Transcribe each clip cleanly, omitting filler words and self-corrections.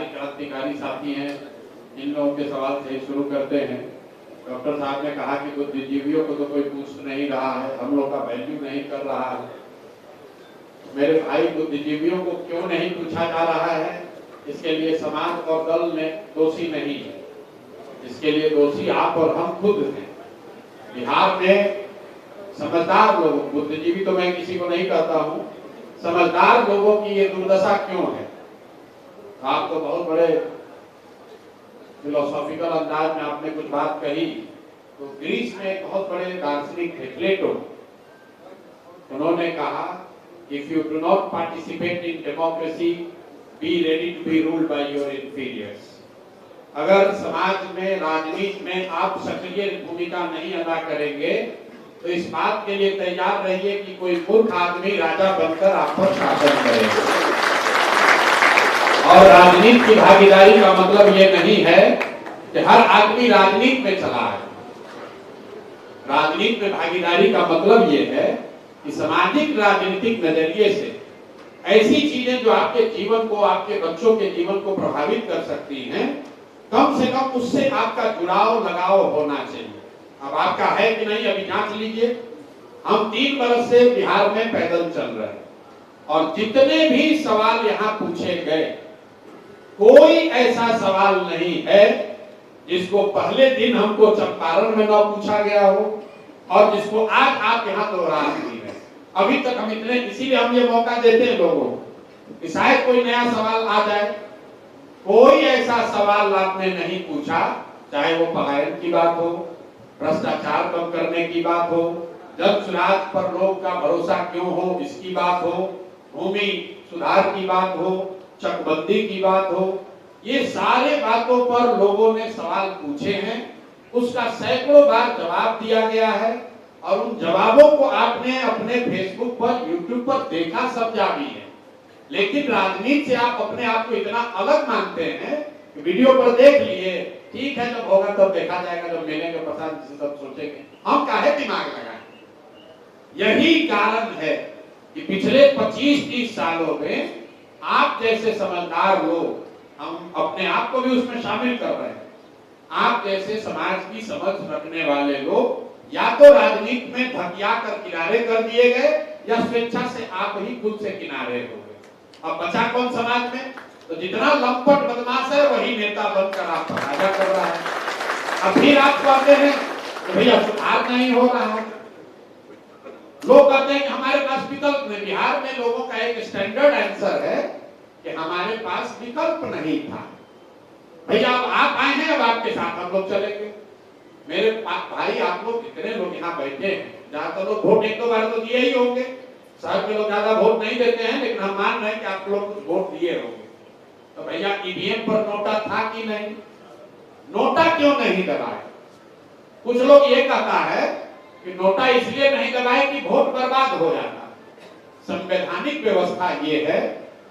हमारे क्रांतिकारी साथी हैं, इन लोगों के सवाल से शुरू करते हैं। डॉक्टर साहब ने कहा कि बुद्धिजीवियों को तो कोई पूछ नहीं रहा है, हम लोग का वैल्यू नहीं कर रहा है। मेरे भाई, बुद्धिजीवियों को क्यों नहीं पूछा जा रहा है? इसके लिए समाज और दल में दोषी नहीं है, इसके लिए दोषी आप और हम खुद हैं। बिहार में समझदार लोग, बुद्धिजीवी तो मैं किसी को नहीं कहता हूँ, समझदार लोगों की ये दुर्दशा क्यों है? आप तो बहुत बड़े फिलोसॉफिकल अंदाज में आपने कुछ बात कही। तो ग्रीस में एक बहुत बड़े दार्शनिक थे प्लेटो, उन्होंने कहा, if you do not participate in democracy, be ready to be ruled by your inferiors. अगर समाज में, राजनीति में आप सक्रिय भूमिका नहीं अदा करेंगे तो इस बात के लिए तैयार रहिए कि कोई मूर्ख आदमी राजा बनकर आप पर शासन करेगा। और राजनीति की भागीदारी का मतलब ये नहीं है कि हर आदमी राजनीति में चला है। राजनीति में भागीदारी का मतलब ये है कि सामाजिक राजनीतिक नजरिए से ऐसी चीजें जो आपके जीवन को, आपके बच्चों के जीवन को प्रभावित कर सकती हैं, कम से कम उससे आपका जुड़ाव, लगाव होना चाहिए। अब आपका है कि नहीं, अभी जांच लीजिए। हम 3 बरस से बिहार में पैदल चल रहे हैं और जितने भी सवाल यहाँ पूछे गए, कोई ऐसा सवाल नहीं है जिसको पहले दिन हमको चंपारण में न पूछा गया हो और जिसको आज आप यहाँ दोहरा रही हैं। अभी तक हम इतने, इसीलिए हम ये मौका देते हैं लोगों को कि शायद कोई नया सवाल आ जाए। कोई ऐसा सवाल आपने नहीं पूछा, चाहे वो पलायन की बात हो, भ्रष्टाचार कम करने की बात हो, जन सुराज पर लोग का भरोसा क्यों हो इसकी बात हो, भूमि सुधार की बात हो, चकबंदी की बात हो, ये सारे बातों पर लोगों ने सवाल पूछे हैं। उसका सैकड़ों बार जवाब दिया गया है और उन जवाबों को आपने अपने फेसबुक पर, यूट्यूब पर देखा, समझा भी है। लेकिन राजनीति से आप अपने आप को इतना अलग मानते हैं कि वीडियो पर देख लिए, ठीक है, जब होगा तब देखा जाएगा, जब मिलेंगे प्रसाद से सब सोचेंगे। हम काहे दिमाग लगाएं? यही कारण है कि पिछले 25-30 सालों में आप जैसे समझदार लोग, हम अपने आप को भी उसमें शामिल कर रहे हैं, आप जैसे समाज की समझ रखने वाले लोग या तो राजनीति में धकिया कर किनारे कर दिए गए या स्वेच्छा से आप ही खुद से किनारे हो गए। अब बचा कौन समाज में? तो जितना लंपट बदमाश है वही नेता बनकर आप पर राजा कर रहा है। अब फिर आप कहते हैं कि भैया सुधार नहीं हो रहा है। लोग कहते हैं कि हमारे पास विकल्प नहीं। बिहार में लोगों का एक स्टैंडर्ड आंसर है कि हमारे पास विकल्प नहीं था। भैया अब आप आए हैं, अब आपके साथ हम लोग चलेंगे। मेरे भाई, आप लोग कितने लोग यहाँ बैठे हैं, ज्यादातर लोग वोट 1-2 बार तो दिए ही होंगे। शहर के लोग ज्यादा वोट नहीं देते हैं, लेकिन हम मान रहे हैं कि आप लोग कुछ वोट दिए होंगे। तो भैया ईवीएम पर नोटा था कि नहीं? नोटा क्यों नहीं दबाए? कुछ लोग ये कहता है कि नोटा इसलिए नहीं दबाए कि वोट बर्बाद हो जाता। संवैधानिक व्यवस्था ये है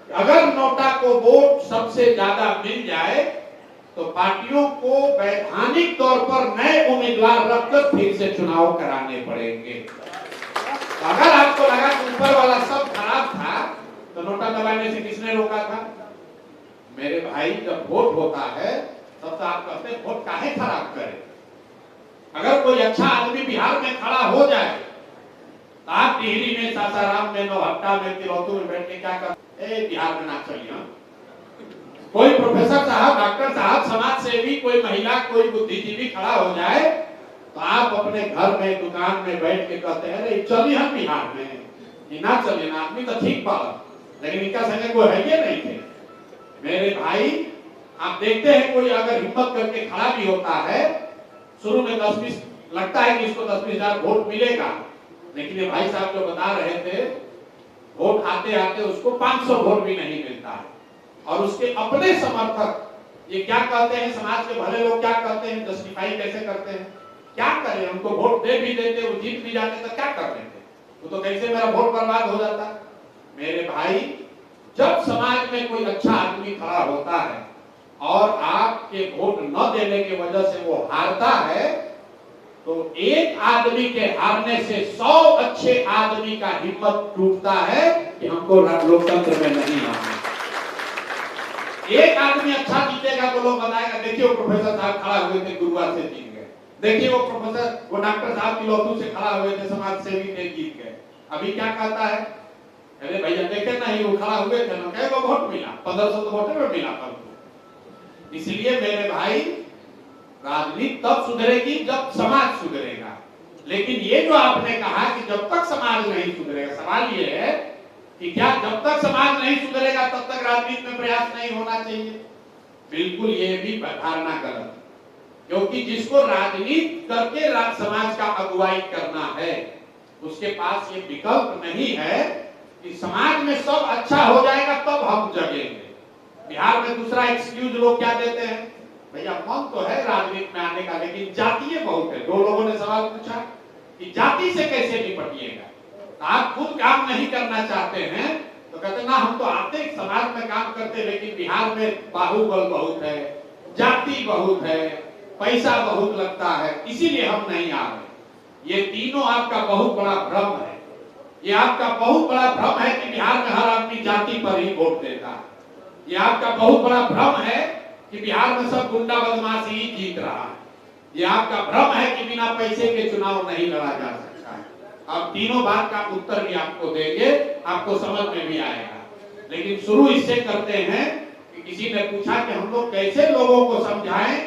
कि अगर नोटा को वोट सबसे ज्यादा मिल जाए तो पार्टियों को वैधानिक तौर पर नए उम्मीदवार रखकर फिर से चुनाव कराने पड़ेंगे। अगर आपको लगा कि ऊपर वाला सब खराब था तो नोटा दबाने से किसने रोका था? मेरे भाई, जब वोट होता है तब तो आप कहते हैं वोट काहे खराब करे। अगर कोई अच्छा आदमी बिहार में खड़ा हो जाए तो आप टिहरी में, सासाराम में, नौहट्टा में, तिरौतू में बैठ के क्या करते? बिहार में ना चलिए। कोई प्रोफेसर साहब, डॉक्टर साहब, समाज सेवी, कोई महिला, कोई बुद्धिजीवी खड़ा हो जाए तो आप अपने घर में, दुकान में बैठ के कहते हैं अरे चलिए हम बिहार में, ये ना चलिए ना, आदमी तो ठीक पड़ा, लेकिन इनका संगे कोई है ये नहीं थे। मेरे भाई, आप देखते हैं कोई अगर हिम्मत करके खड़ा भी होता है, शुरू में 10-20 लगता है कि इसको 10-20 हजार वोट मिलेगा, लेकिन ये भाई साहब जो बता रहे थे, वोट आते आते उसको 500 वोट भी नहीं मिलता है। और उसके अपने समर्थक ये क्या कहते हैं, समाज के भले लोग क्या कहते हैं, जस्टिफाई कैसे करते हैं? क्या करें, उनको वोट दे भी देते, वो जीत भी जाते तो क्या कर लेते, वो तो कैसे मेरा वोट बर्बाद हो जाता। मेरे भाई, जब समाज में कोई अच्छा आदमी खड़ा होता है और आपके वोट न देने की वजह से वो हारता है, तो एक आदमी के हारने से 100 अच्छे आदमी का हिम्मत टूटता है कि हमको लोकतंत्र में नहीं आना। एक आदमी अच्छा जीतेगा तो लोग बताएगा देखिए वो प्रोफेसर साहब खड़ा हुए थे गुरुवार से जीत गए, देखिए वो प्रोफेसर वो डॉक्टर साहब तिलोतू से खड़ा हुए थे समाज सेवी थे जीत गए। अभी क्या कहता है, अरे भैया देखे नहीं वो खड़ा हुए थे ना, कई वोट मिला 1500 तो वोट में मिला था। इसलिए मेरे भाई राजनीति तब सुधरेगी जब समाज सुधरेगा। लेकिन ये जो आपने कहा कि जब तक समाज नहीं सुधरेगा, सवाल ये है कि क्या जब तक समाज नहीं सुधरेगा तब तक राजनीति में प्रयास नहीं होना चाहिए? बिल्कुल ये भी धारणा गलत, क्योंकि जिसको राजनीति करके समाज का अगुवाई करना है उसके पास ये विकल्प नहीं है कि समाज में सब अच्छा हो जाएगा तब हम जगेंगे। बिहार में दूसरा एक्सक्यूज लोग क्या देते हैं, भैया मन तो है राजनीति में आने का लेकिन जातीय बहुत है। दो लोगों ने सवाल पूछा कि जाति से कैसे निपटिएगा, तो आप खुद काम नहीं करना चाहते हैं तो कहते ना हम तो आते समाज में काम करते, लेकिन बिहार में बाहुबल बहुत है, जाति बहुत है, पैसा बहुत लगता है, इसीलिए हम नहीं आ रहे। ये तीनों आपका बहुत बड़ा भ्रम है। ये आपका बहुत बड़ा भ्रम है कि बिहार में हर आदमी जाति पर ही वोट देता है। ये आपका बहुत बड़ा भ्रम है कि बिहार में सब गुंडा बदमाशी ही जीत रहा है। ये आपका भ्रम है कि बिना पैसे के चुनाव नहीं लड़ा जा सकता है। अब तीनों बात का उत्तर भी आपको देंगे, आपको समझ में भी आएगा। लेकिन शुरू इससे करते हैं कि किसी ने पूछा कि हम लोग कैसे लोगों को समझाएं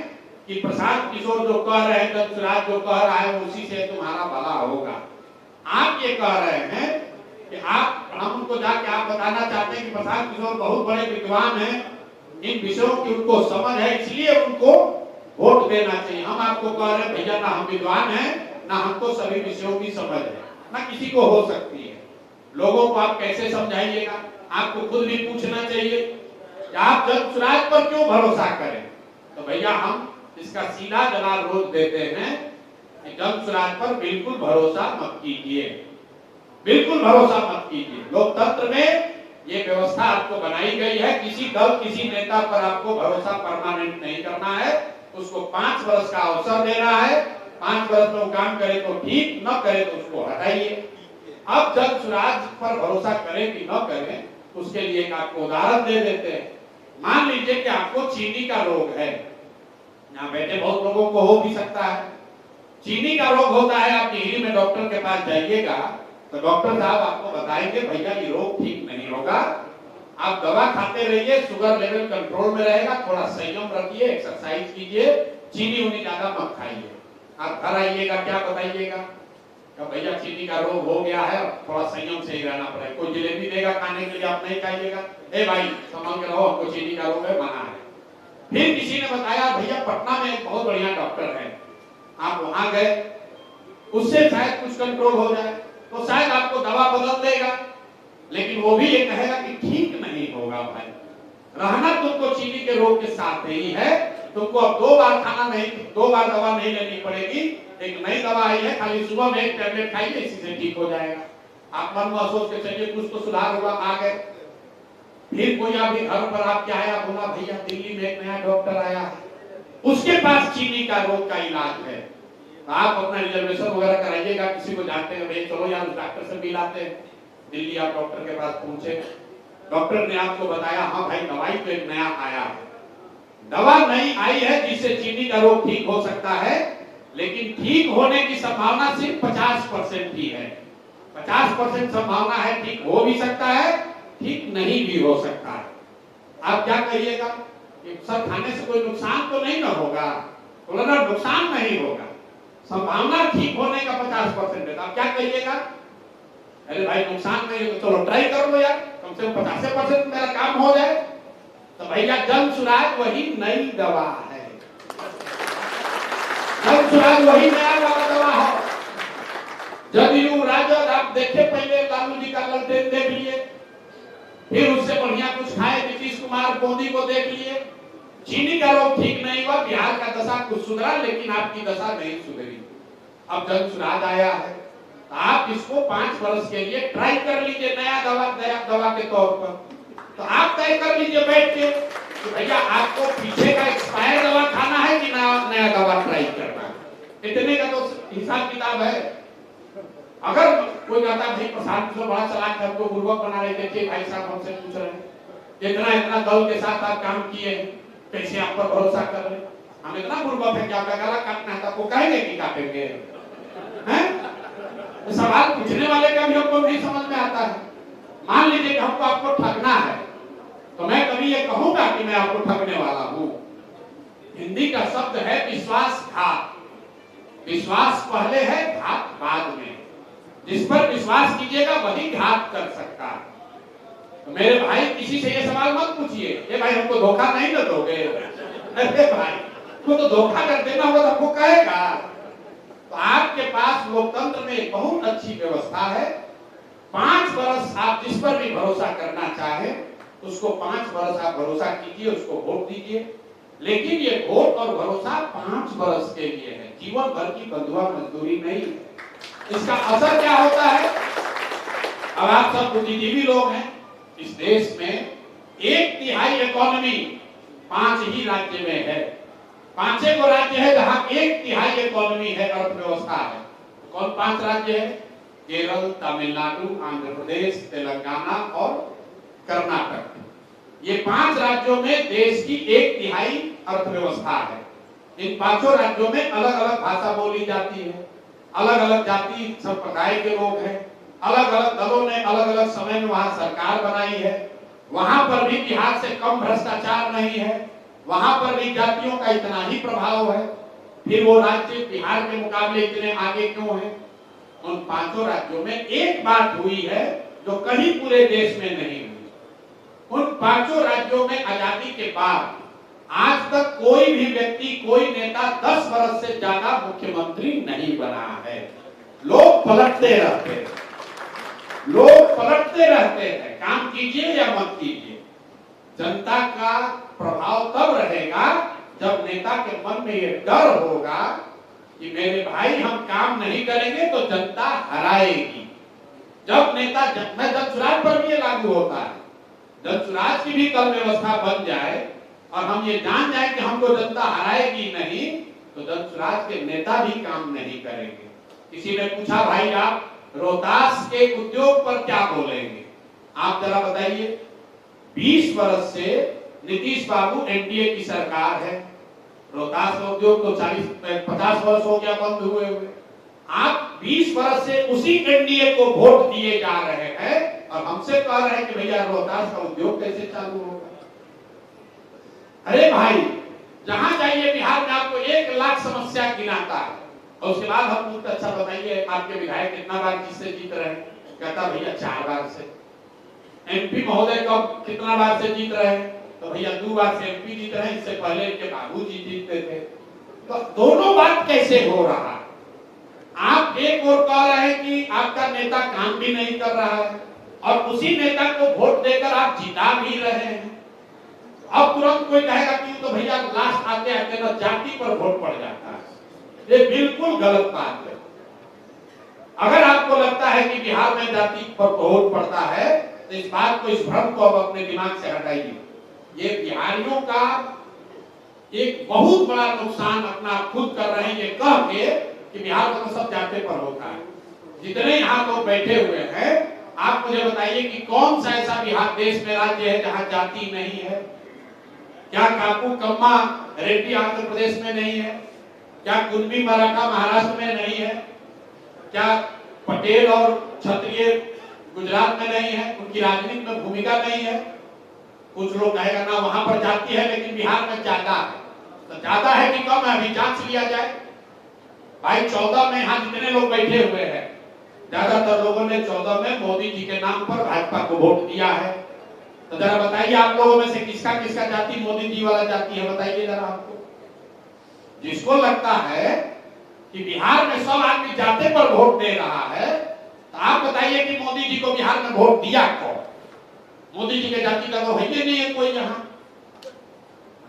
कि प्रशांत किशोर जो कह रहे हैं, दंशराज जो कह रहा है उसी से तुम्हारा भला होगा। आप ये कह रहे हैं कि हम उनको जाके आप बताना चाहते हैं कि प्रशांत किशोर बहुत बड़े विद्वान हैं, इन विषयों की उनको समझ है इसलिए उनको वोट देना चाहिए। हम आपको कह रहे हैं भैया ना हम विद्वान हैं ना हमको सभी विषयों की समझ है, ना किसी को हो सकती है। लोगों को आप कैसे समझाइएगा? आपको खुद भी पूछना चाहिए कि आप जनसुराज पर क्यों भरोसा करें। तो भैया हम इसका सीधा जवाब रोज देते हैं कि जनसुराज पर बिल्कुल भरोसा मत कीजिए, बिल्कुल भरोसा मत कीजिए। लोकतंत्र में ये व्यवस्था आपको बनाई गई है, किसी दल किसी नेता पर आपको भरोसा परमानेंट नहीं करना है, उसको 5 वर्ष का अवसर देना है। 5 वर्ष में काम करे तो ठीक, न करे तो उसको हटाइए। अब जनसुराज पर भरोसा करें कि न करें उसके लिए एक आपको उदाहरण दे देते हैं। मान लीजिए कि आपको चीनी का रोग है, यहाँ बैठे बहुत लोगों को हो भी सकता है। चीनी का रोग होता है, आप टिहरी में डॉक्टर के पास जाइएगा तो डॉक्टर साहब आपको बताएंगे भैया ये रोग ठीक नहीं होगा, आप दवा खाते रहिए, शुगर लेवल कंट्रोल में रहेगा, थोड़ा संयम रखिए, एक्सरसाइज कीजिए, चीनी उनी ज्यादा मत खाइए। आप घर आइएगा क्या बताइएगा कि भैया चीनी का रोग हो गया है, थोड़ा संयम से ही रहना पड़ेगा। कोई जलेबी देगा खाने के लिए, आप नहीं खाइएगा, ए भाई संभाल के रहो, हमको चीनी का रोग है, मना है। फिर किसी ने बताया भैया पटना में एक बहुत बढ़िया डॉक्टर है, आप वहां गए, उससे शायद कुछ कंट्रोल हो जाए, तो शायद आपको दवा बदल देगा। लेकिन वो भी ये कहेगा कि ठीक नहीं होगा भाई, रहना तुमको चीनी के रोग के साथ ही है, तुमको अब 2 बार खाना नहीं, 2 बार दवा नहीं लेनी पड़ेगी, एक नई दवा आई है, खाली सुबह में एक टैबलेट खाइए, इसी से ठीक हो जाएगा। आप मन में सोच के चलिए कुछ तो सुधार होगा। आ गए, फिर कोई अभी घर पर आपके आया, बोला भैया दिल्ली में एक नया डॉक्टर आया है, उसके पास चीनी का रोग का इलाज है, आप अपना रिजर्वेशन वगैरह कराइएगा, किसी को जानते हैं भाई चलो यार उस डॉक्टर से मिलाते हैं। दिल्ली आप डॉक्टर के पास पहुंचे, डॉक्टर ने आपको बताया हाँ भाई दवाई तो एक नया आया है, दवा नई आई है जिससे चीनी का रोग ठीक हो सकता है, लेकिन ठीक होने की संभावना सिर्फ 50% ही है। 50% संभावना है, ठीक हो भी सकता है, ठीक नहीं भी हो सकता है। आप क्या कहिएगा कि सर खाने से कोई नुकसान तो नहीं ना होगा? बोला ना नुकसान नहीं होगा, संभावना ठीक होने का 50% है। आप क्या कहिएगा? अरे भाई नुकसान नहीं है तो चलो ट्राई कर लो यार, कम से कम 50% मेरा काम हो जाए। तो भैया जनसुराज वही नई दवा है, जनसुराज वही नया दवा है। जदयू राजद आप देखे, पहले लालू जी का ललटेन देख लिए, फिर उससे बढ़िया कुछ खाए नीतीश कुमार मोदी को देख लिए, चीनी का रोग ठीक नहीं हुआ, बिहार का दशा कुछ सुधरा, लेकिन आपकी दशा नहीं सुधरी। अब जनसुराज आया है, आप इसको 5 वर्ष के लिए ट्राई कर लीजिए, नया दवा के तौर पर। तो आप तय कर लीजिए बैठ के कि भैया आपको पीछे का एक्सपायर दवा खाना है कि नया दवा ट्राई करना है। इतने का तो हिसाब किताब है। अगर कोई कहता भाई प्रशांत किशोर बड़ा चालाक है, हमको बुर्बक बना रहे, देखिए भाई साहब हमसे पूछ रहे हैं इतना इतना दल के साथ आप काम किए हैं, कैसे आप पर भरोसा कर रहे हैं? हम इतना बुर्बक है कि आपका गला काटना है तो आपको कहेंगे कि काटेंगे हैं? सवाल पूछने वाले का भी हमको नहीं समझ में आता है। मान लीजिए कि हमको आपको ठगना है, तो मैं कभी ये कहूंगा कि मैं आपको ठगने वाला हूं? हिंदी का शब्द है विश्वासघात। विश्वास पहले है, घात बाद में। जिस पर विश्वास कीजिएगा वही घात कर सकता है। तो मेरे भाई किसी से ये सवाल मत पूछिए, ये भाई हमको धोखा नहीं न दोगे? अरे भाई को तो धोखा कर देना होगा तो हमको कहेगा। तो आपके पास लोकतंत्र में बहुत अच्छी व्यवस्था है। 5 वर्ष आप जिस पर भी भरोसा करना चाहे उसको 5 वर्ष आप भरोसा कीजिए, उसको वोट दीजिए। लेकिन ये वोट और भरोसा 5 वर्ष के लिए है, जीवन भर की बंधुआ मजदूरी नहीं है। इसका असर क्या होता है? अब आप सब बुद्धिजीवी लोग हैं। इस देश में 1/3 इकोनॉमी 5 ही राज्य में है। 5 गो राज्य है जहां 1/3 इकोनॉमी है, अर्थव्यवस्था है। कौन 5 राज्य है? केरल, तमिलनाडु, आंध्र प्रदेश, तेलंगाना और कर्नाटक। ये 5 राज्यों में देश की 1/3 अर्थव्यवस्था है। इन 5 राज्यों में अलग अलग भाषा बोली जाती है, अलग अलग जाति संप्रदाय के लोग हैं, अलग अलग दलों ने अलग अलग समय में वहां सरकार बनाई है। वहां पर भी बिहार से कम भ्रष्टाचार नहीं है, वहां पर भी जातियों का इतना ही प्रभाव है। फिर वो राज्य बिहार के मुकाबले इतने आगे क्यों है? उन 5 राज्यों में एक बात हुई है जो कहीं पूरे देश में नहीं हुई। उन 5 राज्यों में आजादी के बाद आज तक कोई भी व्यक्ति, कोई नेता 10 वर्ष से ज्यादा मुख्यमंत्री नहीं बना है। लोग पलटते रहते हैं, लोग पलटते रहते हैं। काम कीजिए या मत कीजिए, जनता का प्रभाव तब रहेगा जब नेता के मन में ये डर होगा कि मेरे भाई हम काम नहीं करेंगे तो जनता हराएगी। जब नेता मैं जनसुराज पर भी ये लागू होता है। जनसुराज की भी कल व्यवस्था बन जाए और हम ये जान जाए कि हमको जनता हराएगी नहीं, तो जनसुराज के नेता भी काम नहीं करेंगे। किसी ने पूछा भाई आप रोहतास के उद्योग पर क्या बोलेंगे? आप जरा बताइए। 20 वर्ष से नीतीश बाबू एनडीए की सरकार है। रोहतास का उद्योग तो 40-50 वर्ष हो गया बंद हुए हुए। आप 20 वर्ष से उसी एनडीए को वोट दिए जा रहे हैं और हमसे कह रहे हैं कि भैया रोहतास का उद्योग कैसे चालू होगा? अरे भाई जहां जाइए बिहार में आपको 1 लाख समस्या गिनाता है और उसके बाद हम पूछते अच्छा बताइए आपके विधायक कितना बार किससे जीत रहे हैं? कहता भैया 4 बार से। एमपी महोदय कब कितना बार से जीत रहे हैं? तो भैया 2 बार से एमपी जीत रहे हैं, इससे पहले इनके बाबूजी जीतते थे। तो दोनों बात कैसे हो रहा है? आप एक और कह रहे हैं कि आपका नेता काम भी नहीं कर रहा है और उसी नेता को वोट देकर आप जिता भी रहे हैं। अब तुरंत कोई कहेगा कि तो भैया लास्ट आते आते ना जाति पर वोट पड़ जाता है। ये बिल्कुल गलत बात है। अगर आपको लगता है कि बिहार में जाति पर वोट पड़ता है तो इस बात को, इस भ्रम को अब अपने दिमाग से हटाइए। ये बिहारियों का एक बहुत बड़ा नुकसान अपना खुद कर रहे हैं ये कह के कि बिहार में तो सब जाति पर होता है। जितने यहाँ लोग बैठे हुए हैं आप मुझे बताइए कि कौन सा ऐसा बिहार देश में राज्य है जहाँ जाति नहीं है? क्या काकू कम्मा रेड्डी आंध्र प्रदेश में नहीं है? क्या कुर्मी मराठा महाराष्ट्र में नहीं है? क्या पटेल और क्षत्रिय गुजरात में नहीं है? उनकी राजनीति में भूमिका नहीं है? कुछ लोग कहेगा ना वहां पर जाति है लेकिन बिहार में ज्यादा है। तो ज्यादा है कि कम है अभी जांच लिया जाए। भाई 14 में यहाँ जितने लोग बैठे हुए हैं ज्यादातर लोगों ने 14 में मोदी जी के नाम पर भाजपा को वोट दिया है। तो जरा बताइए आप लोगों में से किसका किसका जाति मोदी जी वाला जाति है? बताइए जरा आपको। जिसको लगता है कि बिहार में सब आदमी जाति पर वोट दे रहा है तो आप बताइए कि मोदी जी को बिहार में वोट दिया कौन? मोदी जी के जाति का तो है ही नहीं है कोई यहाँ।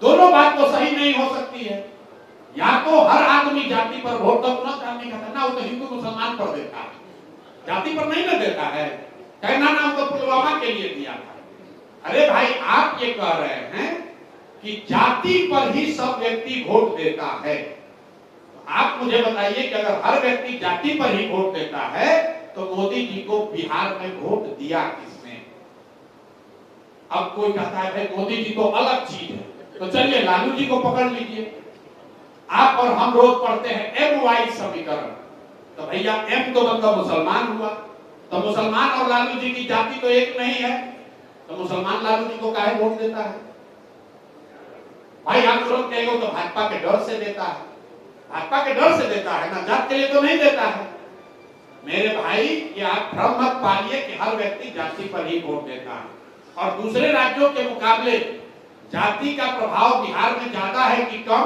दोनों बात तो सही नहीं हो सकती है। या तो हर आदमी जाति पर वोट तो तुरंत आदमी का ना, वो तो हिंदू मुसलमान पर देता है, जाति पर नहीं ना देता है। कहना ना तो पुलवामा के लिए दिया था। अरे भाई आप ये कह रहे हैं कि जाति पर ही सब व्यक्ति वोट देता है। आप मुझे बताइए कि अगर हर व्यक्ति जाति पर ही वोट देता है तो मोदी जी को बिहार में वोट दिया किसने? अब कोई कहता है भाई मोदी जी तो अलग चीज है, तो चलिए लालू जी को पकड़ लीजिए। आप और हम रोज पढ़ते हैं MY समीकरण, तो भैया M तो मतलब मुसलमान हुआ, तो मुसलमान और लालू जी की जाति तो एक नहीं है, तो मुसलमान लालू जी को काहे वोट देता है? भाई आप लोग कहेंगे तो भाजपा के डर से देता है, भाजपा के डर से देता है ना, जात के लिए तो नहीं देता है। मेरे भाई ये आप भ्रम मत पालिए कि हर व्यक्ति जाति पर ही वोट देता है, और दूसरे राज्यों के मुकाबले जाति का प्रभाव बिहार में ज्यादा है कि कम,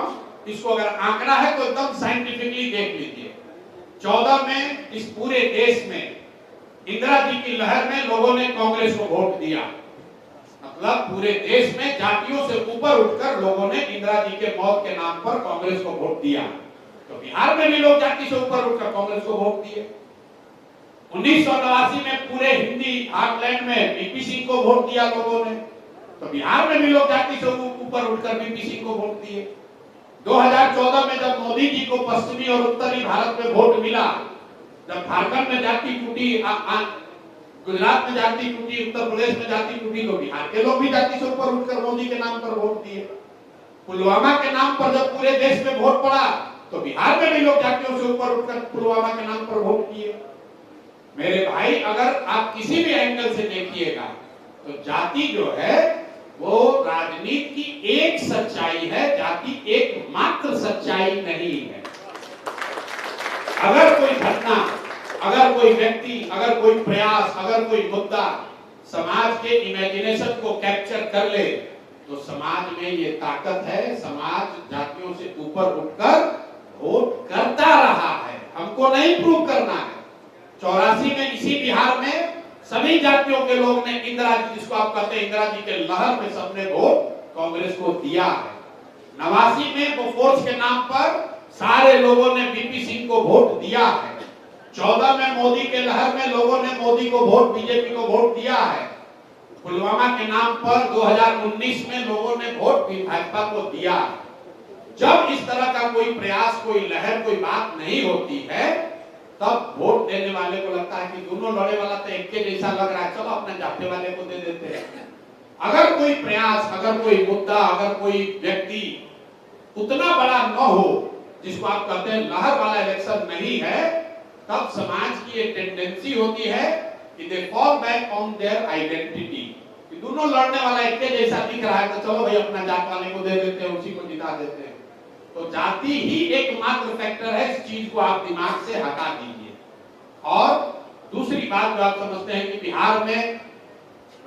इसको अगर आंकड़ा है तो एकदम साइंटिफिकली देख लीजिए। 14 में इस पूरे देश में इंदिरा जी की लहर में लोगों ने कांग्रेस को वोट दिया, मतलब पूरे देश में जातियों से ऊपर उठकर लोगों ने इंदिरा जी के मौत के नाम पर कांग्रेस को वोट दिया, तो बिहार में भी लोग जाति से ऊपर उठकर कांग्रेस को वोट दिए। 1989 में पूरे हिंदी हार्टलैंड में बीपी सिंह को वोट दिया लोगों ने, तो बिहार में भी लोग जाति से ऊपर उठकर बीपी सिंह को वोट दिए। 2014 में जब मोदी जी को पश्चिमी और उत्तरी भारत में वोट मिला, जब झारखंड में जाति टूटी, गुजरात में जाति टूटी, उत्तर प्रदेश में जाति टूटी, तो बिहार के लोग भी जाति से ऊपर उठकर मोदी के नाम पर वोट दिए। पुलवामा के नाम पर जब पूरे देश में वोट पड़ा, तो बिहार में भी लोग जातियों से ऊपर उठकर पुलवामा के नाम पर वोट किए। मेरे भाई अगर आप किसी भी एंगल से देखिएगा तो जाति जो है वो राजनीति की एक सच्चाई है, जाति एकमात्र सच्चाई नहीं है। अगर कोई घटना, अगर कोई व्यक्ति, अगर कोई प्रयास, अगर कोई मुद्दा समाज के इमेजिनेशन को कैप्चर कर ले, तो समाज में ये ताकत है, समाज जातियों से ऊपर उठकर वोट करता रहा है, हमको नहीं प्रूव करना है। 84 में इसी बिहार में सभी जातियों के लोग ने इंदिरा जी, जिसको आप कहते हैं इंदिरा जी के लहर में, सबने वोट कांग्रेस को दिया है। 89 में बोफोर्स के नाम पर सारे लोगों ने बीपी सिंह को वोट दिया है। 14 में मोदी के लहर में लोगों ने मोदी को वोट, बीजेपी को वोट दिया है। पुलवामा के नाम पर 2019 में लोगों ने वोट भाजपा को दिया। जब इस तरह का कोई प्रयास, कोई लहर, कोई बात नहीं होती है, तब वोट देने वाले को लगता है कि दोनों लड़े वाला तो एक के जैसा लग रहा है, चलो अपने जाते वाले को दे देते हैं। अगर कोई प्रयास, अगर कोई मुद्दा, अगर कोई व्यक्ति उतना बड़ा न हो, जिसको आप कहते हैं लहर वाला इलेक्शन नहीं है, तब समाज की एक टेंडेंसी होती है कि they fall back on their identity, कि दोनों लड़ने वाला एक के जैसा दिख रहा है, तो चलो भाई अपना जात वाले को दे देते हैं, उसी को जिता देते हैं। तो जाति ही एकमात्र फैक्टर है, इस चीज को आप दिमाग से हटा दीजिए। और दूसरी बात जो आप समझते हैं कि बिहार में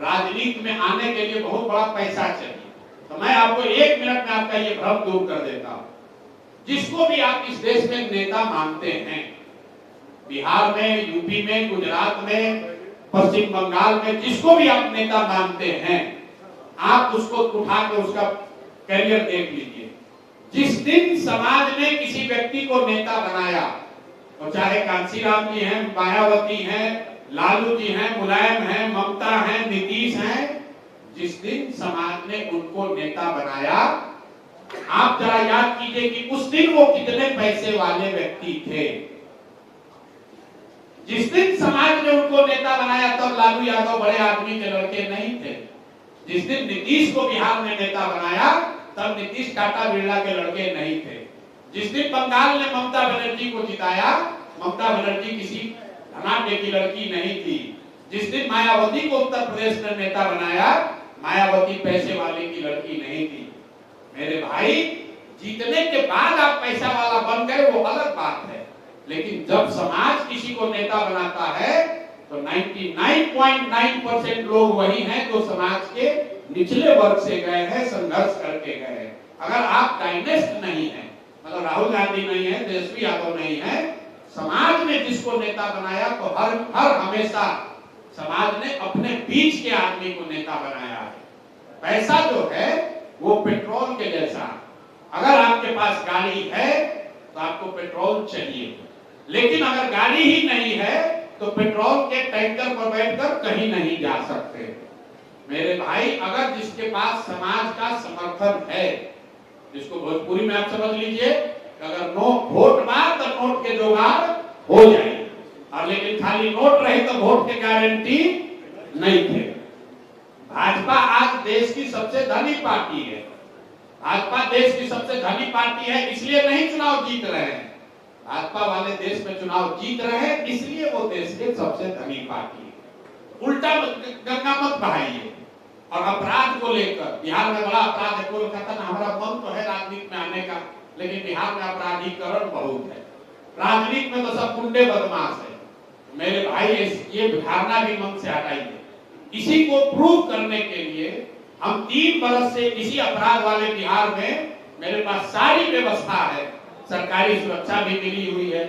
राजनीति में आने के लिए बहुत बड़ा पैसा चाहिए, तो मैं आपको 1 मिनट में आपका ये भ्रम दूर कर देता हूं। जिसको भी आप इस देश में नेता मानते हैं, बिहार में, यूपी में, गुजरात में, पश्चिम बंगाल में, जिसको भी आप नेता मानते हैं, आप उसको उठा के उसका कैरियर देख लीजिए। जिस दिन समाज ने किसी व्यक्ति को नेता बनाया, और चाहे कांशीराम जी हैं, मायावती हैं, लालू जी हैं, मुलायम हैं, ममता हैं, नीतीश हैं, जिस दिन समाज ने उनको नेता बनाया, आप जरा याद कीजिए कि उस दिन वो कितने पैसे वाले व्यक्ति थे। जिस दिन समाज ने उनको नेता बनाया, तब लालू यादव बड़े आदमी के लड़के नहीं थे। जिस दिन नीतीश को बिहार में नेता बनाया, तब नीतीश टाटा बिरला के लड़के नहीं थे। जिस दिन बंगाल ने ममता बनर्जी को जिताया, ममता बनर्जी किसी धनाढ्य की लड़की नहीं थी। जिस दिन मायावती को उत्तर प्रदेश ने नेता बनाया, मायावती पैसे वाले की लड़की नहीं थी। मेरे भाई, जीतने के बाद आप पैसा वाला बन गए वो अलग बात है, लेकिन जब समाज किसी को नेता बनाता है तो 99.9% लोग वही हैं जो समाज के निचले वर्ग से गए हैं, संघर्ष करके गए हैं। अगर आप डायनेस्ट नहीं हैं, मतलब राहुल गांधी नहीं है, तेजस्वी यादव नहीं है, समाज ने जिसको नेता बनाया तो हर हमेशा समाज ने अपने बीच के आदमी को नेता बनाया है। पैसा जो है वो पेट्रोल के जैसा, अगर आपके पास गाड़ी है तो आपको पेट्रोल चाहिए, लेकिन अगर गाड़ी ही नहीं है तो पेट्रोल के टैंकर पर बैठकर कहीं नहीं जा सकते। मेरे भाई, अगर जिसके पास समाज का समर्थन है, जिसको भोजपुरी में आप समझ लीजिए, अगर वोट बात तो नोट के जुगाड़ हो जाए, और लेकिन खाली नोट रहे तो वोट की गारंटी नहीं थे। भाजपा आज देश की सबसे धनी पार्टी है। भाजपा देश की सबसे धनी पार्टी है, इसलिए नहीं चुनाव जीत रहे हैं। भाजपा वाले देश में चुनाव जीत रहे हैं, इसलिए वो देश के सबसे धनी पार्टी है। उल्टा गंगा मत बहाइए। और अपराध को लेकर बिहार में बड़ा अपराध है। कोई कहता ना हमारा मन तो है राजनीति में आने का, लेकिन बिहार में अपराधीकरण बहुत है। राजनीति में तो सब गुंडे बदमाश है। मेरे भाई ये धारणा भी मन से हटाइए। इसी को प्रूव करने के लिए हम 3 बरस से इसी अपराध वाले बिहार में मेरे पास सारी व्यवस्था है। सरकारी सुरक्षा भी मिली हुई है,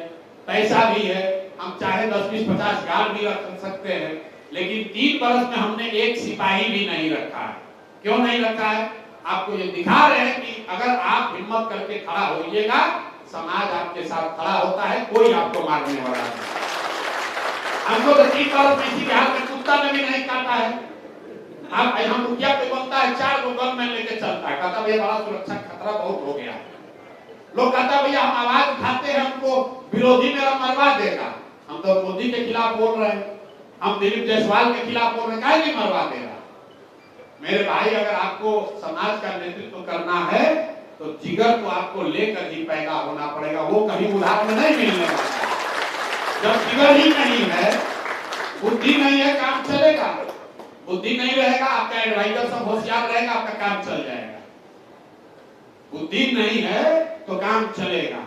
पैसा भी है, हम चाहे 10, 20, 50 गार्ड भी रख सकते हैं। लेकिन 3 बरस में हमने एक सिपाही भी नहीं रखा है। क्यों नहीं रखा है? आपको ये दिखा रहे हैं कि अगर आप हिम्मत करके खड़ा होइएगा, समाज आपके साथ खड़ा होता है, कोई आपको मारने वाला नहीं। हमको तो 3 बरस में इसी बिहार में कुत्ता ने भी नहीं काटा है। अब यहाँ मुखिया पे बनता है 4 गो गन लेके चलता है, कहता भैया बड़ा सुरक्षा खतरा बहुत हो गया। लोग कहता भैया हम आवाज उठाते हैं, हमको विरोधी मेरा मरवा देगा। हम तो मोदी के खिलाफ बोल रहे हैं, हम दिलीप जायसवाल के खिलाफ बोल रहे हैं, काहे नहीं मरवा देगा? मेरे भाई, अगर आपको समाज का नेतृत्व करना है तो जिगर तो आपको लेकर ही पैदा होना पड़ेगा, वो कहीं उधार में नहीं मिलने वाला। जब जिगर ही नहीं है, बुद्धि नहीं है, काम चलेगा। बुद्धि नहीं रहेगा, आपका एडवाइजर सब होशियार रहेगा, आपका काम चल जाएगा। बुद्धि नहीं है तो काम चलेगा।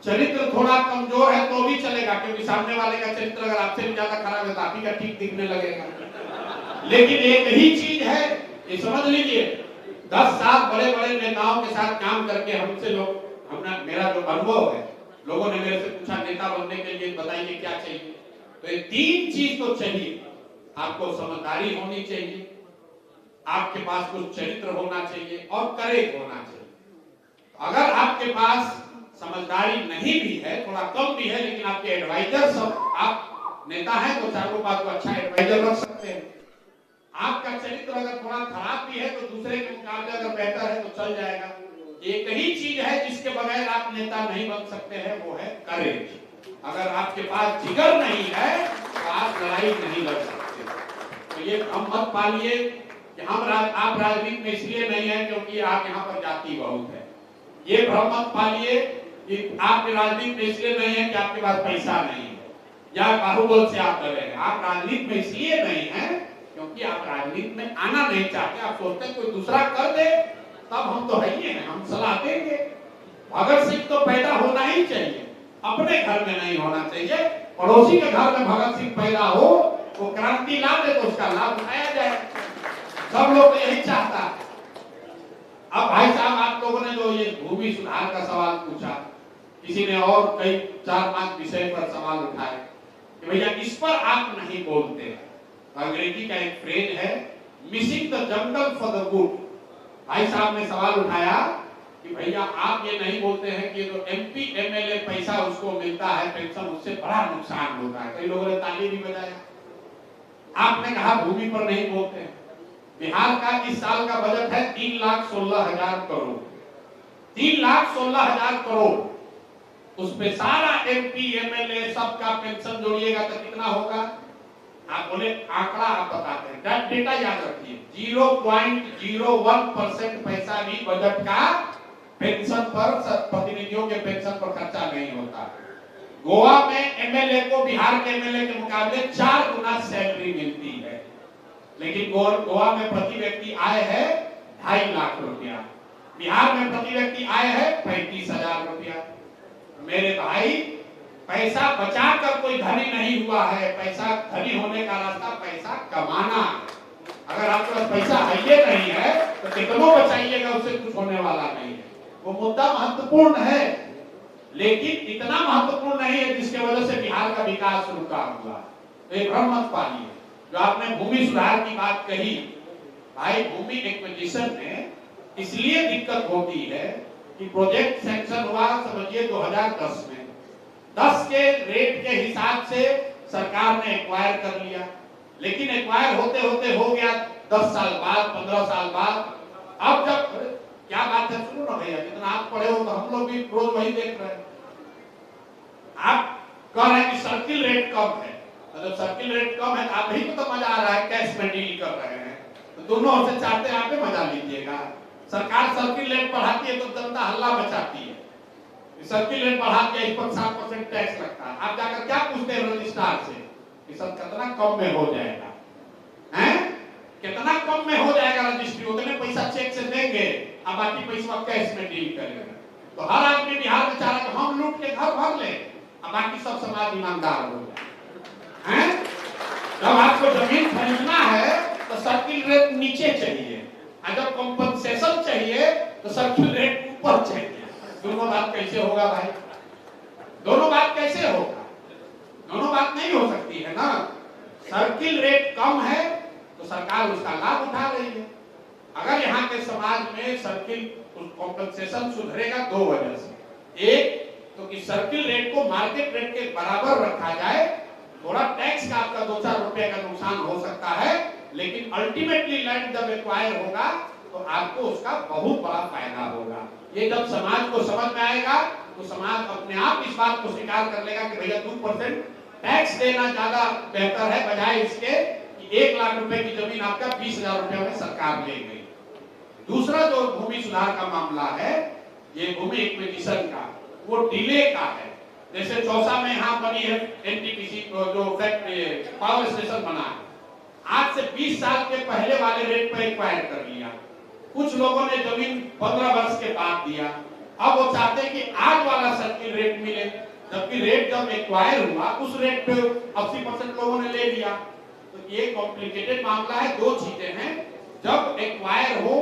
चरित्र थोड़ा कमजोर है तो भी चलेगा, क्योंकि सामने वाले का चरित्र अगर आपसे भी ज्यादा खराब है तो आप ही का ठीक दिखने लगेगा। लेकिन एक ही चीज है, ये समझ लीजिए, 10 साल बड़े बड़े नेताओं के साथ काम करके हमसे मेरा जो अनुभव है, लोगों ने मेरे से पूछा नेता बनने के लिए बताइए क्या चाहिए, तो ये 3 चीज तो चाहिए। आपको समझदारी होनी चाहिए, आपके पास कुछ चरित्र होना चाहिए और करेक्ट होना चाहिए। अगर आपके पास समझदारी नहीं भी है, थोड़ा कम भी है, लेकिन आपके एडवाइजर सब, आप नेता हैं तो चारों पास को अच्छा एडवाइजर रख सकते हैं। आपका चरित्र अगर थोड़ा खराब भी है तो दूसरे के मुकाबले अगर बेहतर है तो चल जाएगा। एक ही चीज है जिसके बगैर आप नेता नहीं बन सकते हैं, वो है करेज। अगर आपके पास जिगर नहीं है तो आप लड़ाई नहीं लड़ सकते। तो ये हम मत पालिए कि आप राजनीति में इसलिए नहीं है क्योंकि आप यहाँ पर जाति बहुत है। ये भ्रम मत पालिए कि आप राजनीति में इसलिए नहीं है कि आपके पास पैसा नहीं है या बाहुबल से आप डरे हैं। आप राजनीति में इसलिए नहीं है क्योंकि आप राजनीति में आना नहीं चाहते। आप सोचते हैं कोई दूसरा कर दे तब हम तो है ही हैं, हम सलाह देंगे। भगत सिंह तो पैदा होना ही चाहिए, अपने घर में नहीं होना चाहिए। पड़ोसी के घर में भगत सिंह पैदा हो, वो क्रांति ला दे तो उसका लाभ उठाया जाए। सब लोग यही चाहता है। अब भाई साहब, आप लोगों ने जो ये भूमि सुधार का सवाल पूछा, किसी ने और कई 4-5 विषय पर सवाल उठाए कि भैया इस पर आप नहीं बोलते। अंग्रेजी का एक फ्रेज है, missing the jungle for the wood. भाई साहब ने सवाल उठाया कि भैया आप ये नहीं बोलते हैं कि जो MP MLA पैसा उसको मिलता है पेंशन, उससे बड़ा नुकसान होता है। कई लोगों ने ताली भी बजाया। आपने कहा भूमि पर नहीं बोलते। बिहार का इस साल का बजट है 3,16,000 करोड़। 3,16,000 करोड़, उस पे सारा MP MLA सबका पेंशन जोड़िएगा तो कितना होगा? आप बोले आंकड़ा आप बताते हैं, डेटा याद रखिए, 0.01% पैसा भी बजट का पेंशन पर, प्रतिनिधियों के पेंशन पर खर्चा नहीं होता। गोवा में MLA को बिहार के MLA के मुकाबले 4 गुना सैलरी मिलती है, लेकिन गोवा में प्रति व्यक्ति आय है 2.5 लाख रुपया, बिहार में प्रति व्यक्ति आय है 35,000 रुपया। मेरे भाई, पैसा बचाकर कोई धनी नहीं हुआ है। पैसा धनी होने का रास्ता पैसा कमाना है। अगर आपके पास पैसा है ये नहीं है तो कितनों बचाइएगा, उससे कुछ होने वाला नहीं है। वो मुद्दा महत्वपूर्ण है, लेकिन इतना महत्वपूर्ण नहीं है जिसके वजह से बिहार का विकास रुका हुआ। तो ये भ्रम मत पालिए। जो आपने भूमि सुधार की बात कही, भाई भूमि एक्विजिशन में इसलिए दिक्कत होती है कि प्रोजेक्ट सैंक्शन हुआ समझिए 2010 में, 10 के रेट के हिसाब से सरकार ने एक्वायर कर लिया, लेकिन एक्वायर होते होते हो गया 10 साल बाद, 15 साल बाद। अब जब क्या बात है, सुनो ना भैया, जितना आप पढ़े हो तो हम लोग भी रोज वही देख रहे हैं। आप कह रहे हैं कि सर्किल रेट कम है, मतलब सर्किल रेट कम है, आप ही को तो मजा आ रहा है, कैश में डील कर रहे हैं। तो दोनों ओर से चाहते हैं, आप पे मजा लीजिएगा। सरकार सर्किल रेट बढ़ाती है तो जनता हल्ला मचाती है, सर्किल रेट बढ़ा के इस पर 7% टैक्स लगता है। आप जाकर क्या पूछते हैं रजिस्ट्रार से कि सर कितना कम में हो जाएगा, हैं? कितना कम में हो जाएगा रजिस्ट्री, उतने पैसा चेक से देंगे और बाकी पैसा कैश में डील करेंगे। तो हर आदमी बिहार में चाह रहा है कि हम लूट के घर भर ले और बाकी सब समाज ईमानदार हो जाए, हैं? जब आपको जमीन खरीदना है तो सर्किल रेट नीचे चाहिए, और जब कंपनसेशन चाहिए तो सर्किल रेट ऊपर चाहिए। दोनों बात कैसे होगा भाई? दोनों बात कैसे होगा? दोनों बात नहीं हो सकती है ना। सर्किल रेट कम है तो सरकार उसका लाभ उठा रही है। अगर यहाँ के समाज में सर्किल कॉम्पेंसेशन सुधरेगा दो वजह से। एक तो कि सर्किल रेट को मार्केट रेट के बराबर रखा जाए, थोड़ा टैक्स का आपका 2-4 रुपए का नुकसान हो सकता है, लेकिन अल्टीमेटली लैंड जब एक्वायर होगा तो आपको उसका बहुत बड़ा फायदा होगा। ये जब समाज को समझ में आएगा तो समाज अपने आप इस बात को स्वीकार कर लेगा कि भैया 2% टैक्स देना ज्यादा बेहतर है, बजाय इसके कि 1 लाख रुपए की जमीन आपका 20,000 रुपए में सरकार ले गई। दूसरा जो भूमि सुधार का मामला है, ये भूमि एक्विजिशन का, वो डिले का है। जैसे चौसा में यहाँ बनी है एनटीपीसी जो फैक्ट्री पावर स्टेशन बना है, आज से 20 साल के पहले वाले रेट पर एक्वायर कर लिया। कुछ लोगों ने जमीन 15 वर्ष के बाद दिया, अब वो चाहते हैं कि आज वाला सर्किल रेट मिले, जबकि रेट जब एक्वायर हुआ उस रेट पे 80% लोगों ने ले लिया। तो ये कॉम्प्लिकेटेड मामला है। दो चीजें हैं, जब एक्वायर हो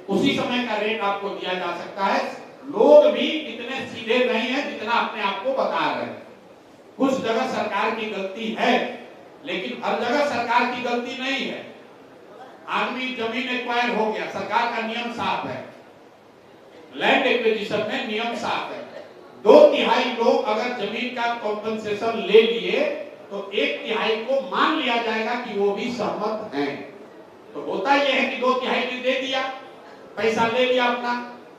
उसी समय का रेट आपको दिया जा सकता है। लोग भी इतने सीधे नहीं है जितना अपने आप को बता रहे हैं। कुछ जगह सरकार की गलती है, लेकिन हर जगह सरकार की गलती नहीं है। आदमी जमीन एक्वायर हो गया, सरकार का नियम साफ है, लैंड एक्विजिशन में नियम साफ है। 2/3 लोग अगर जमीन का कॉम्पेंसेशन ले लिए तो 1/3 को मान लिया जाएगा कि वो भी सहमत हैं। तो होता यह है कि 2/3 ने दे दिया, पैसा ले लिया अपना,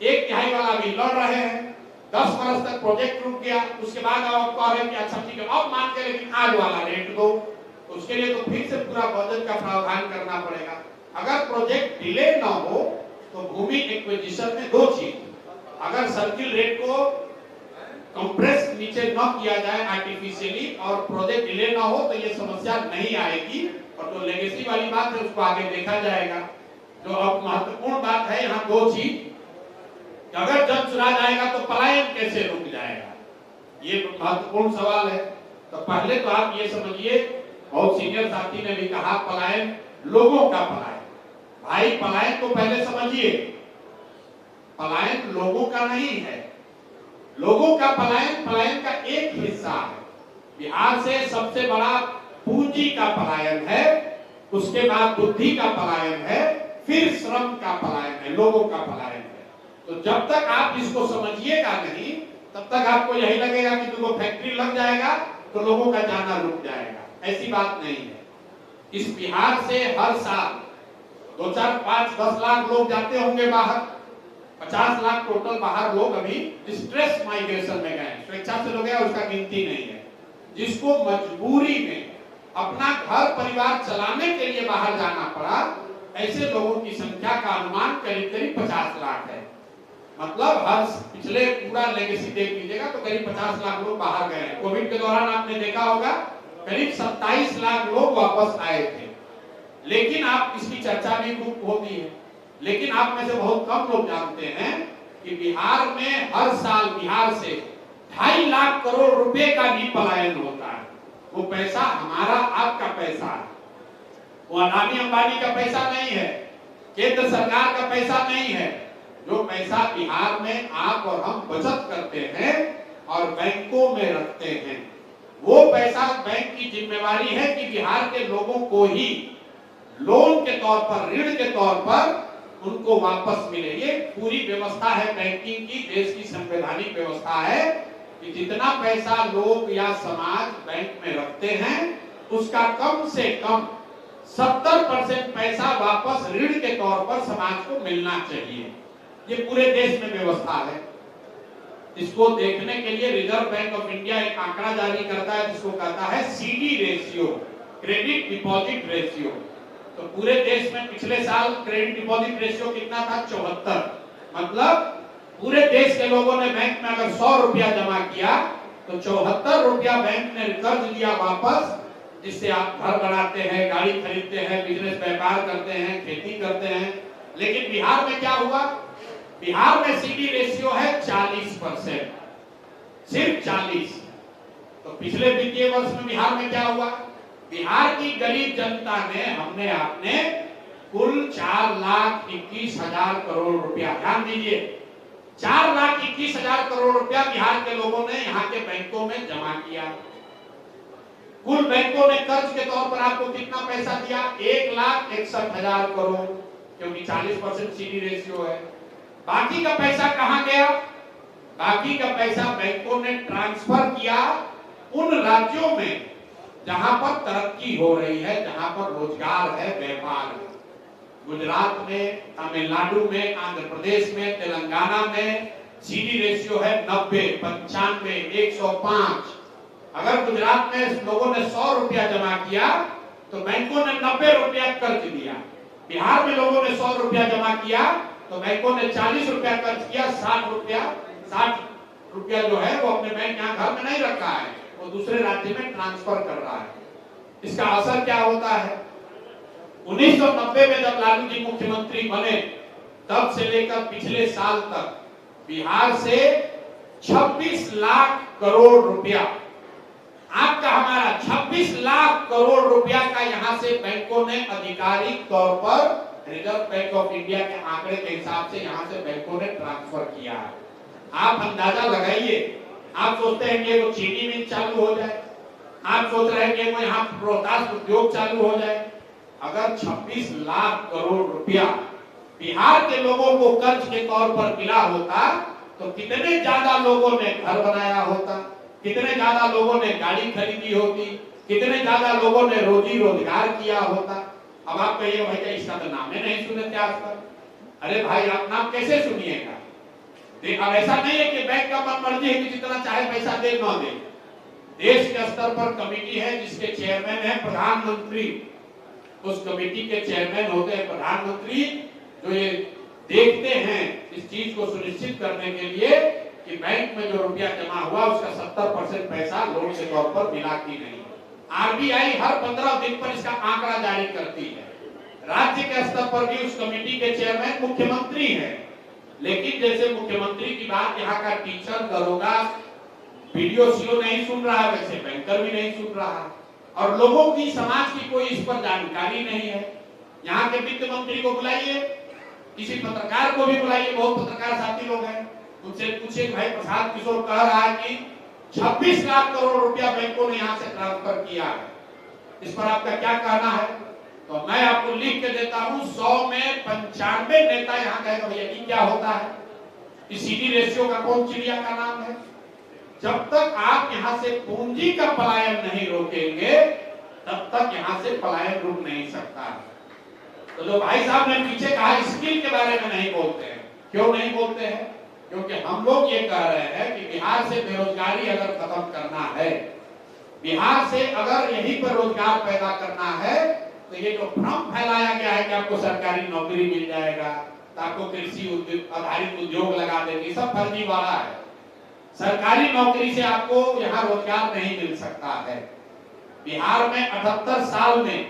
1/3 वाला भी लड़ रहे हैं, 10 वर्ष तक प्रोजेक्ट रुक गया, उसके बाद आप कह रहे हैं कि अच्छा ठीक है अब मान के, लेकिन आज वाला रेट दो। उसके लिए तो फिर से पूरा बजट का प्रावधान करना पड़ेगा। अगर प्रोजेक्ट डिले ना हो तो भूमि एक्विजिशन में दो चीज, अगर सर्किल रेट को कंप्रेस नीचे न किया जाए आर्टिफिशियली और प्रोजेक्ट डिले ना हो तो ये समस्या नहीं आएगी। और जो लेगेसी वाली बात है उसको आगे देखा जाएगा। जो अब महत्वपूर्ण बात है यहाँ दो चीज, अगर जब चुरा जाएगा तो पलायन कैसे रुक जाएगा, ये महत्वपूर्ण सवाल है। तो पहले तो आप ये समझिए, बहुत सीनियर साथी ने भी कहा पलायन लोगों का पलायन। भाई पलायन को पहले समझिए, पलायन लोगों का नहीं है। लोगों का पलायन पलायन का एक हिस्सा है। बिहार से सबसे बड़ा पूंजी का पलायन है, उसके बाद बुद्धि का पलायन है, फिर श्रम का पलायन है, लोगों का पलायन है। तो जब तक आप इसको समझिएगा नहीं तब तक आपको यही लगेगा कि तुमको फैक्ट्री लग जाएगा तो लोगों का जाना रुक जाएगा। ऐसी बात नहीं है। इस बिहार से हर साल 2, 4, 5, 10 लाख लोग जाते होंगे बाहर, 50 लाख टोटल बाहर लोग अभी स्ट्रेस माइग्रेशन में गए, स्वेच्छा से लोग गए, उसका गिनती नहीं है। जिसको मजबूरी में अपना घर परिवार चलाने के लिए बाहर जाना पड़ा, ऐसे लोगों की संख्या का अनुमान करीब करीब 50 लाख है। मतलब हर पिछले पूरा लेगेसी देख लीजिएगा तो करीब 50 लाख लोग बाहर गए। कोविड के दौरान आपने देखा होगा करीब 27 लाख लोग वापस आए थे। लेकिन आप इसकी चर्चा भी खूब होती है, लेकिन आप में से बहुत कम लोग जानते हैं कि बिहार में हर साल बिहार से 2.5 लाख करोड़ रुपए का भी पलायन होता है। वो पैसा हमारा आपका पैसा है, वो अडानी अंबानी का पैसा नहीं है, केंद्र सरकार का पैसा नहीं है। जो पैसा बिहार में आप और हम बचत करते हैं और बैंकों में रखते हैं, वो पैसा बैंक की जिम्मेवारी है कि बिहार के लोगों को ही लोन के तौर पर, ऋण के तौर पर उनको वापस मिले। ये पूरी व्यवस्था है बैंकिंग की, देश की संवैधानिक व्यवस्था है कि जितना पैसा लोग या समाज बैंक में रखते हैं उसका कम से कम 70% पैसा वापस ऋण के तौर पर समाज को मिलना चाहिए। ये पूरे देश में व्यवस्था है। इसको देखने के लिए रिजर्व बैंक ऑफ इंडिया एक आंकड़ा जारी करता है जिसको कहता है CD ratio, credit deposit ratio. तो पूरे देश में पिछले साल क्रेडिट डिपॉजिट रेशियो कितना था? 74। मतलब पूरे देश के लोगों ने बैंक में अगर 100 रुपया जमा किया तो 74 रुपया बैंक ने कर्ज लिया वापस, जिससे आप घर बनाते हैं, गाड़ी खरीदते हैं, बिजनेस व्यापार करते हैं, खेती करते हैं। लेकिन बिहार में क्या हुआ? बिहार में सीडी रेशियो है 40%, सिर्फ 40। तो पिछले वित्तीय वर्ष में बिहार में क्या हुआ? बिहार की गरीब जनता ने, हमने आपने कुल 4,21,000 करोड़ रुपया, ध्यान दीजिए, 4,21,000 करोड़ रुपया बिहार के लोगों ने यहाँ के बैंकों में जमा किया। कुल बैंकों ने कर्ज के तौर पर आपको कितना पैसा दिया? 1,61,000 करोड़, क्योंकि 40% सीडी रेशियो है। बाकी का पैसा कहां गया? बाकी का पैसा बैंकों ने ट्रांसफर किया उन राज्यों में जहां पर तरक्की हो रही है, जहां पर रोजगार है, व्यापार है। गुजरात में, तमिलनाडु में, आंध्र प्रदेश में, तेलंगाना में सीडी रेशियो है 90, 95, 105। अगर गुजरात में लोगों ने 100 रुपया जमा किया तो बैंकों ने 90 रुपया कर्ज दिया। बिहार में लोगों ने 100 रुपया जमा किया तो बैंकों ने 40 रुपया कर्ज किया, 60 रुपया जो है वो अपने बैंक यहाँ घर में नहीं रखा है, वो दूसरे राज्य में ट्रांसफर कर रहा है। इसका असर क्या होता है? 1990 में जब लालू जी मुख्यमंत्री बने, तब से लेकर पिछले साल तक बिहार से 26 लाख करोड़ रुपया, आपका हमारा 26 लाख करोड़ रुपया का यहां से बैंकों ने आधिकारिक तौर पर रिजर्व बैंक ऑफ इंडिया के आंकड़े के हिसाब से यहां से बैंकों ने ट्रांसफर किया है। आप अंदाजा लगाइए, आप सोचते हैं कि वो चीनी मिल चालू हो जाए, आप सोच रहे हैं कि वो यहाँ रोहतास उद्योग चालू हो जाए। अगर 26 लाख करोड़ रुपया बिहार के लोगों को कर्ज के तौर पर मिला होता तो कितने ज्यादा लोगों ने घर बनाया होता, कितने ज्यादा लोगों ने गाड़ी खरीदी होती, कितने ज्यादा लोगों ने रोजी रोजगार किया होता। अब आप कहिए भाई क्या इसका तो नाम नहीं सुने थे आज तक? अरे भाई आप नाम कैसे सुनिएगा? अब ऐसा नहीं है कि बैंक का मन मर्जी है कि जितना चाहे पैसा दे ना दे। देश के स्तर पर कमेटी है जिसके चेयरमैन है प्रधानमंत्री, उस कमेटी के चेयरमैन होते हैं प्रधानमंत्री, जो ये देखते हैं इस चीज को सुनिश्चित करने के लिए कि बैंक में जो रुपया जमा हुआ उसका 70% पैसा लोन के तौर पर मिला कि नहीं। आरबीआई हर 15 दिन पर इसका आंकड़ा जारी करती है। राज्य के स्तर पर भी उस कमेटी के चेयरमैन मुख्यमंत्री है। लेकिन जैसे मुख्यमंत्री की बात यहाँ का टीचर, दरोगा, वीडियो सीओ नहीं सुन रहा है, वैसे बैंकर भी नहीं सुन रहा है, और लोगों की, समाज की कोई इस पर जानकारी नहीं है। यहाँ के वित्त मंत्री को बुलाइए, किसी पत्रकार को भी बुलाइए, बहुत पत्रकार साथी लोग हैं, उनसे पूछिए भाई प्रसाद किशोर कह रहा है कि 26 लाख करोड़ रुपया बैंकों ने यहाँ से ट्रांसफर किया है, इस पर आपका क्या कहना है? तो मैं आपको लिख के देता हूं, 100 में 95 नेता यहाँ कहेगा भैया ये क्या होता है? इस सीडी रेशियो का कौन चिड़िया का नाम है? जब तक आप यहाँ से पूंजी का पलायन नहीं रोकेंगे तब तक यहाँ से पलायन रुक नहीं सकता। तो जो भाई साहब ने पीछे कहा स्किल के बारे में नहीं बोलते हैं, क्यों नहीं बोलते हैं? क्योंकि हम लोग ये कह रहे हैं कि बिहार से बेरोजगारी अगर खत्म करना है, बिहार से अगर यहीं पर रोजगार पैदा करना है, तो ये जो भ्रम फैलाया गया है कि आपको सरकारी नौकरी मिल जाएगा, तो आपको कृषि आधारित उद्योग लगा देंगे, सब फर्जीवाड़ा है। सरकारी नौकरी से आपको यहाँ रोजगार नहीं मिल सकता है। बिहार में 78 साल में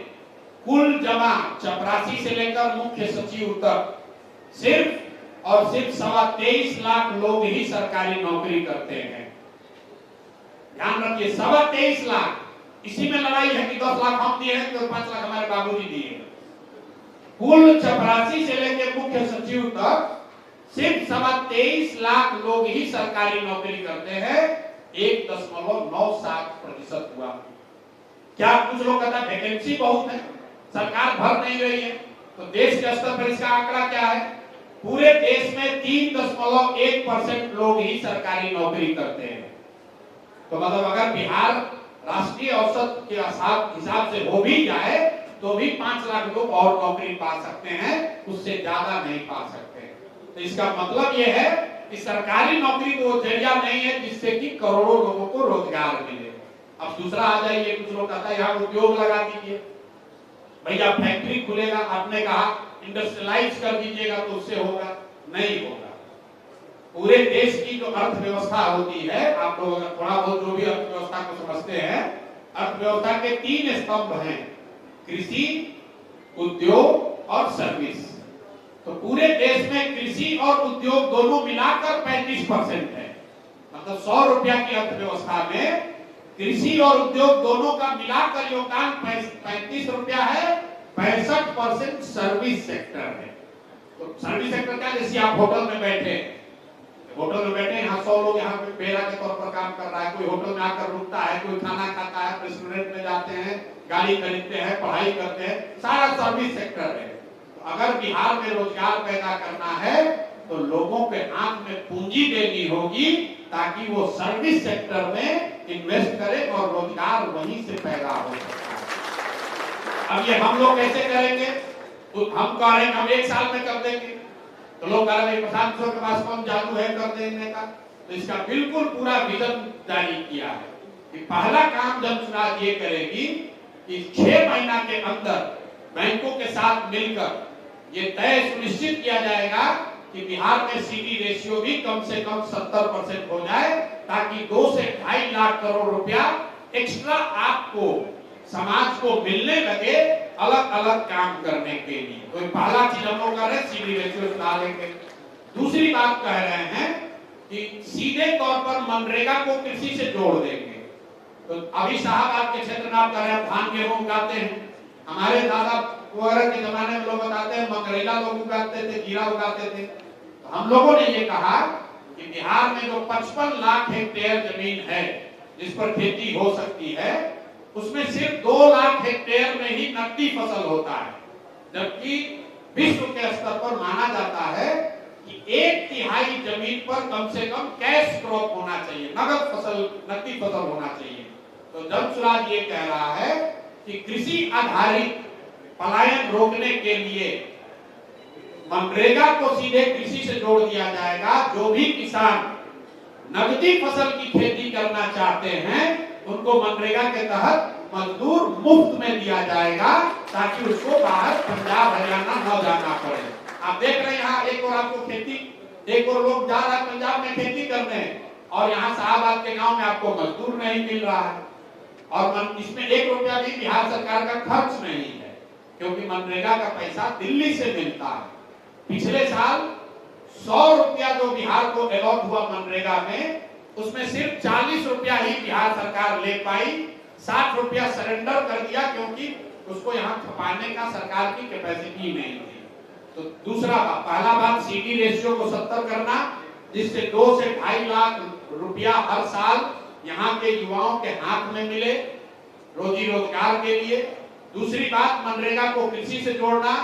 कुल जमा चपरासी से लेकर मुख्य सचिव तक सिर्फ और सिर्फ 23.25 लाख लोग ही सरकारी नौकरी करते हैं। ध्यान रखिए, 23.25 लाख। इसी में लड़ाई है कि 10 लाख हम दिए हैं तो 5 लाख हमारे बाबूजी दिए। कुल चपरासी से लेकर मुख्य सचिव तक सिर्फ 23.25 लाख लोग ही सरकारी नौकरी करते हैं, 1.97% हुआ। क्या कुछ लोग कहते हैं वैकेंसी बहुत है, सरकार भर नहीं रही है? तो देश के स्तर पर इसका आंकड़ा क्या है? पूरे देश में 3.1% लोग ही सरकारी नौकरी करते हैं। तो मतलब अगर बिहार राष्ट्रीय औसत के हिसाब से हो भी जाए तो भी 5 लाख लोग और नौकरी पा सकते हैं, उससे ज्यादा नहीं पा सकते। तो इसका मतलब यह है कि सरकारी नौकरी तो वो जरिया नहीं है जिससे कि करोड़ों लोगों को रोजगार मिले। अब दूसरा आ जाइए, कुछ लोग कहता है यहाँ उद्योग लगा दीजिए। भैया फैक्ट्री खुलेगा, आपने कहा इंडस्ट्रियलाइज कर दीजिएगा तो उससे होगा, नहीं होगा। पूरे देश की जो अर्थव्यवस्था होती है, आप लोग अगर थोड़ा बहुत जो भी अर्थव्यवस्था को समझते हैं, अर्थव्यवस्था के 3 स्तंभ हैं, कृषि, उद्योग और सर्विस। तो पूरे देश में कृषि और उद्योग दोनों मिलाकर 35% है। मतलब 100 रुपया की अर्थव्यवस्था में कृषि और उद्योग दोनों का मिलाकर योगदान 35 रुपया है। 65% सर्विस सेक्टर है। तो सर्विस सेक्टर क्या, जैसे आप होटल में बैठे, यहाँ 100 लोग यहाँ पे बेरा के तौर पर काम कर रहा है, कोई होटल में आकर रुकता है, कोई खाना खाता है, रेस्टोरेंट में जाते हैं, गाड़ी खरीदते हैं, पढ़ाई करते हैं, सारा सर्विस सेक्टर है। तो अगर बिहार में रोजगार पैदा करना है तो लोगों के हाथ में पूंजी देनी होगी ताकि वो सर्विस सेक्टर में इन्वेस्ट करें और रोजगार वहीं से पैदा हो सकता है। अब ये हम लोग कैसे करेंगे? तो हम कह रहे हैं हम 1 साल में कर देंगे, तो लोग कह रहे हैं प्रशांत किशोर के पास कौन जादू है कर देने का। तो इसका बिल्कुल पूरा विजन जारी किया है कि पहला काम जनसुराज ये करेगी कि 6 महीना के अंदर बैंकों के साथ मिलकर ये तय सुनिश्चित किया जाएगा कि बिहार में सीडी रेशियो भी कम से कम 70% हो जाए, ताकि 2 से 2.5 लाख करोड़ रुपया एक्स्ट्रा आपको समाज को मिलने लगे अलग अलग काम करने के लिए। तो पहला चीज हम लोग कर रहे हैं, सीडी रेशियो सुधार लेंगे। दूसरी बात कह रहे हैं कि सीधे तौर पर मनरेगा को कृषि से जोड़ देंगे। तो अभी शाहबाद के क्षेत्र में आप कह रहे हैं धान गेहूं उगाते हैं, हमारे दादा वगैरह के जमाने में लोग बताते हैं मंगरेला लोग उगाते थे, जीरा उगाते थे। तो हम लोगों ने ये कहा कि बिहार में जो 55 लाख हेक्टेयर जमीन है जिस पर खेती हो सकती है, उसमें सिर्फ 2 लाख हेक्टेयर में ही नकदी फसल होता है, जबकि विश्व के स्तर पर माना जाता है कि 1/3 जमीन पर कम से कम कैश क्रॉप होना चाहिए, नगद फसल, नकदी फसल होना चाहिए। तो जनसुराज ये कह रहा है कि कृषि आधारित पलायन रोकने के लिए मनरेगा को सीधे कृषि से जोड़ दिया जाएगा। जो भी किसान नगदी फसल की खेती करना चाहते हैं उनको मनरेगा के तहत मजदूर मुफ्त में दिया जाएगा, ताकि उसको बाहर पंजाब हरियाणा न जाना पड़े। आप देख रहे हैं यहाँ एक और आपको खेती, एक और लोग जा रहा है पंजाब में खेती करने, और यहाँ शाहबाद के गांव में आपको मजदूर नहीं मिल रहा है। और इसमें 1 रुपया भी बिहार सरकार का खर्च नहीं है, क्योंकि मनरेगा का पैसा दिल्ली से मिलता है। पिछले साल 100 रुपया जो बिहार को अलॉट हुआ मनरेगा में, उसमें सिर्फ 40 रुपया ही बिहार सरकार ले पाई, 60 रुपया सरेंडर कर दिया, क्योंकि उसको यहाँ खपाने का सरकार की कैपेसिटी नहीं थी। तो दूसरा बात, पहला बात सीडी रेशियो को 70 करना, जिससे 2 से 2.5 लाख रुपया हर साल यहाँ के युवाओं के हाथ में मिले रोजी रोजगार के लिए। दूसरी बात, मनरेगा को कृषि से जोड़ना,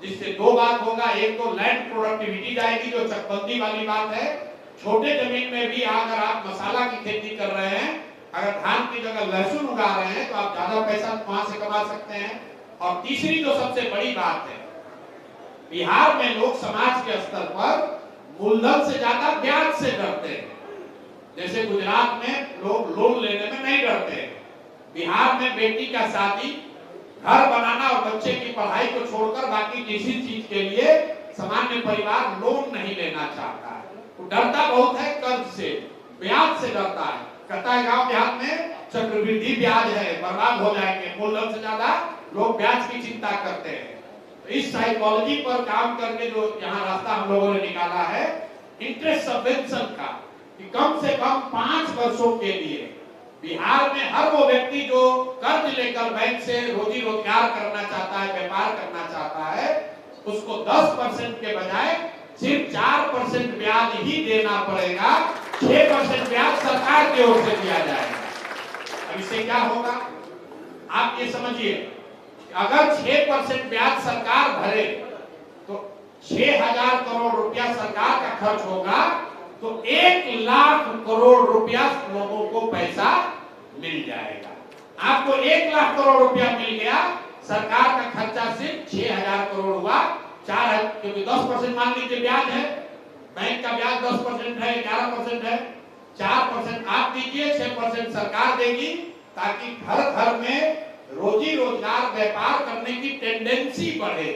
जिससे 2 बात होगा, एक तो लैंड प्रोडक्टिविटी जाएगी, जो चकबंदी वाली बात है। छोटे जमीन में भी अगर आप मसाला की खेती कर रहे हैं, अगर धान की जगह लहसुन उगा रहे हैं, तो आप ज्यादा पैसा वहां से कमा सकते हैं। और तीसरी जो सबसे बड़ी बात है, बिहार में लोग समाज के स्तर पर मूलधन से ज्यादा ब्याज से डरते हैं। जैसे गुजरात में लोग लोन लेने में नहीं डरते, बिहार में बेटी का शादी, घर बनाना और बच्चे की पढ़ाई को छोड़कर बाकी किसी चीज के लिए सामान्य परिवार लोन नहीं लेना चाहता है। तो डरता बहुत है कर्ज से, ब्याज से डरता है। कहता है गांव देहात में चक्रवृद्धि ब्याज है, बर्बाद हो जाएंगे, मूलधन से ज्यादा लोग ब्याज की चिंता करते हैं। तो इस साइकोलॉजी पर काम करके जो यहाँ रास्ता हम लोगों ने निकाला है इंटरेस्ट सबवेंशन का, कि कम से कम 5 वर्षों के लिए बिहार में हर वो व्यक्ति जो कर्ज लेकर बैंक से रोजी रोजगार करना चाहता है, व्यापार करना चाहता है, उसको 10% के बजाय सिर्फ 4% ब्याज ही देना पड़ेगा। 6% ब्याज सरकार की ओर से दिया जाएगा। अब इससे क्या होगा आप ये समझिए, अगर 6% ब्याज सरकार भरे तो 6000 करोड़ रुपया सरकार का खर्च होगा, तो 1 लाख करोड़ रुपया लोगों को पैसा मिल जाएगा। आपको 1 लाख करोड़ रुपया मिल गया, सरकार का खर्चा सिर्फ 6000 करोड़ हुआ। 4, क्योंकि 10% मान लीजिए ब्याज है, बैंक का ब्याज 10% है, 11% है, 4% आप दीजिए, 6% सरकार देगी, ताकि घर घर में रोजी रोजगार व्यापार करने की टेंडेंसी बढ़े।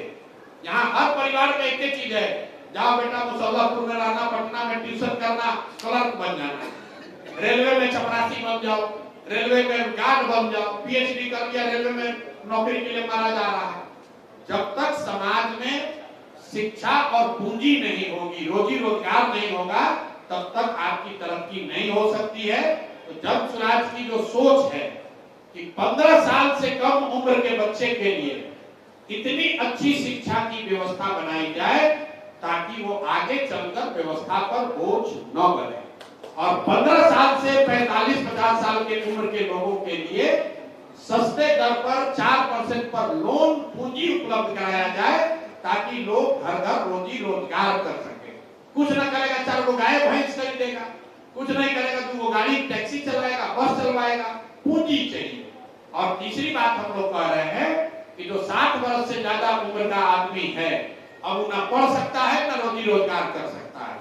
यहाँ हर परिवार में एक ही चीज है, जाओ बेटा मुसल्लापुर में रहना, पटना में ट्यूशन करना, क्लर्क बन जाना, रेलवे में चपरासी बन जाओ, रेलवे में गार्ड बन जाओ, पीएचडी कर लिया, रेलवे में नौकरी के लिए मारा जा रहा है। जब तक समाज में शिक्षा और पूंजी नहीं होगी, रोजी रोजगार नहीं होगा, तब तक आपकी तरक्की नहीं हो सकती है। तो जब स्वराज की जो सोच है कि 15 साल से कम उम्र के बच्चे के लिए इतनी अच्छी शिक्षा की व्यवस्था बनाई जाए ताकि वो आगे चलकर व्यवस्था पर बोझ न बने, और 15 साल से 45-50 साल के उम्र के लोगों के लिए सस्ते दर पर 4% पर लोन पूंजी उपलब्ध कराया जाए ताकि लोग घर घर रोजी रोजगार कर सके। कुछ ना करेगा 4 गो गाय भैंस खरीदेगा, कुछ नहीं करेगा 2 गो गाड़ी टैक्सी चलाएगा, बस चलवाएगा, पूंजी चाहिए। और तीसरी बात हम लोग कह रहे हैं कि जो 60 वर्ष से ज्यादा उम्र का आदमी है, अब वो ना पढ़ सकता है ना रोजी रोजगार कर सकता है।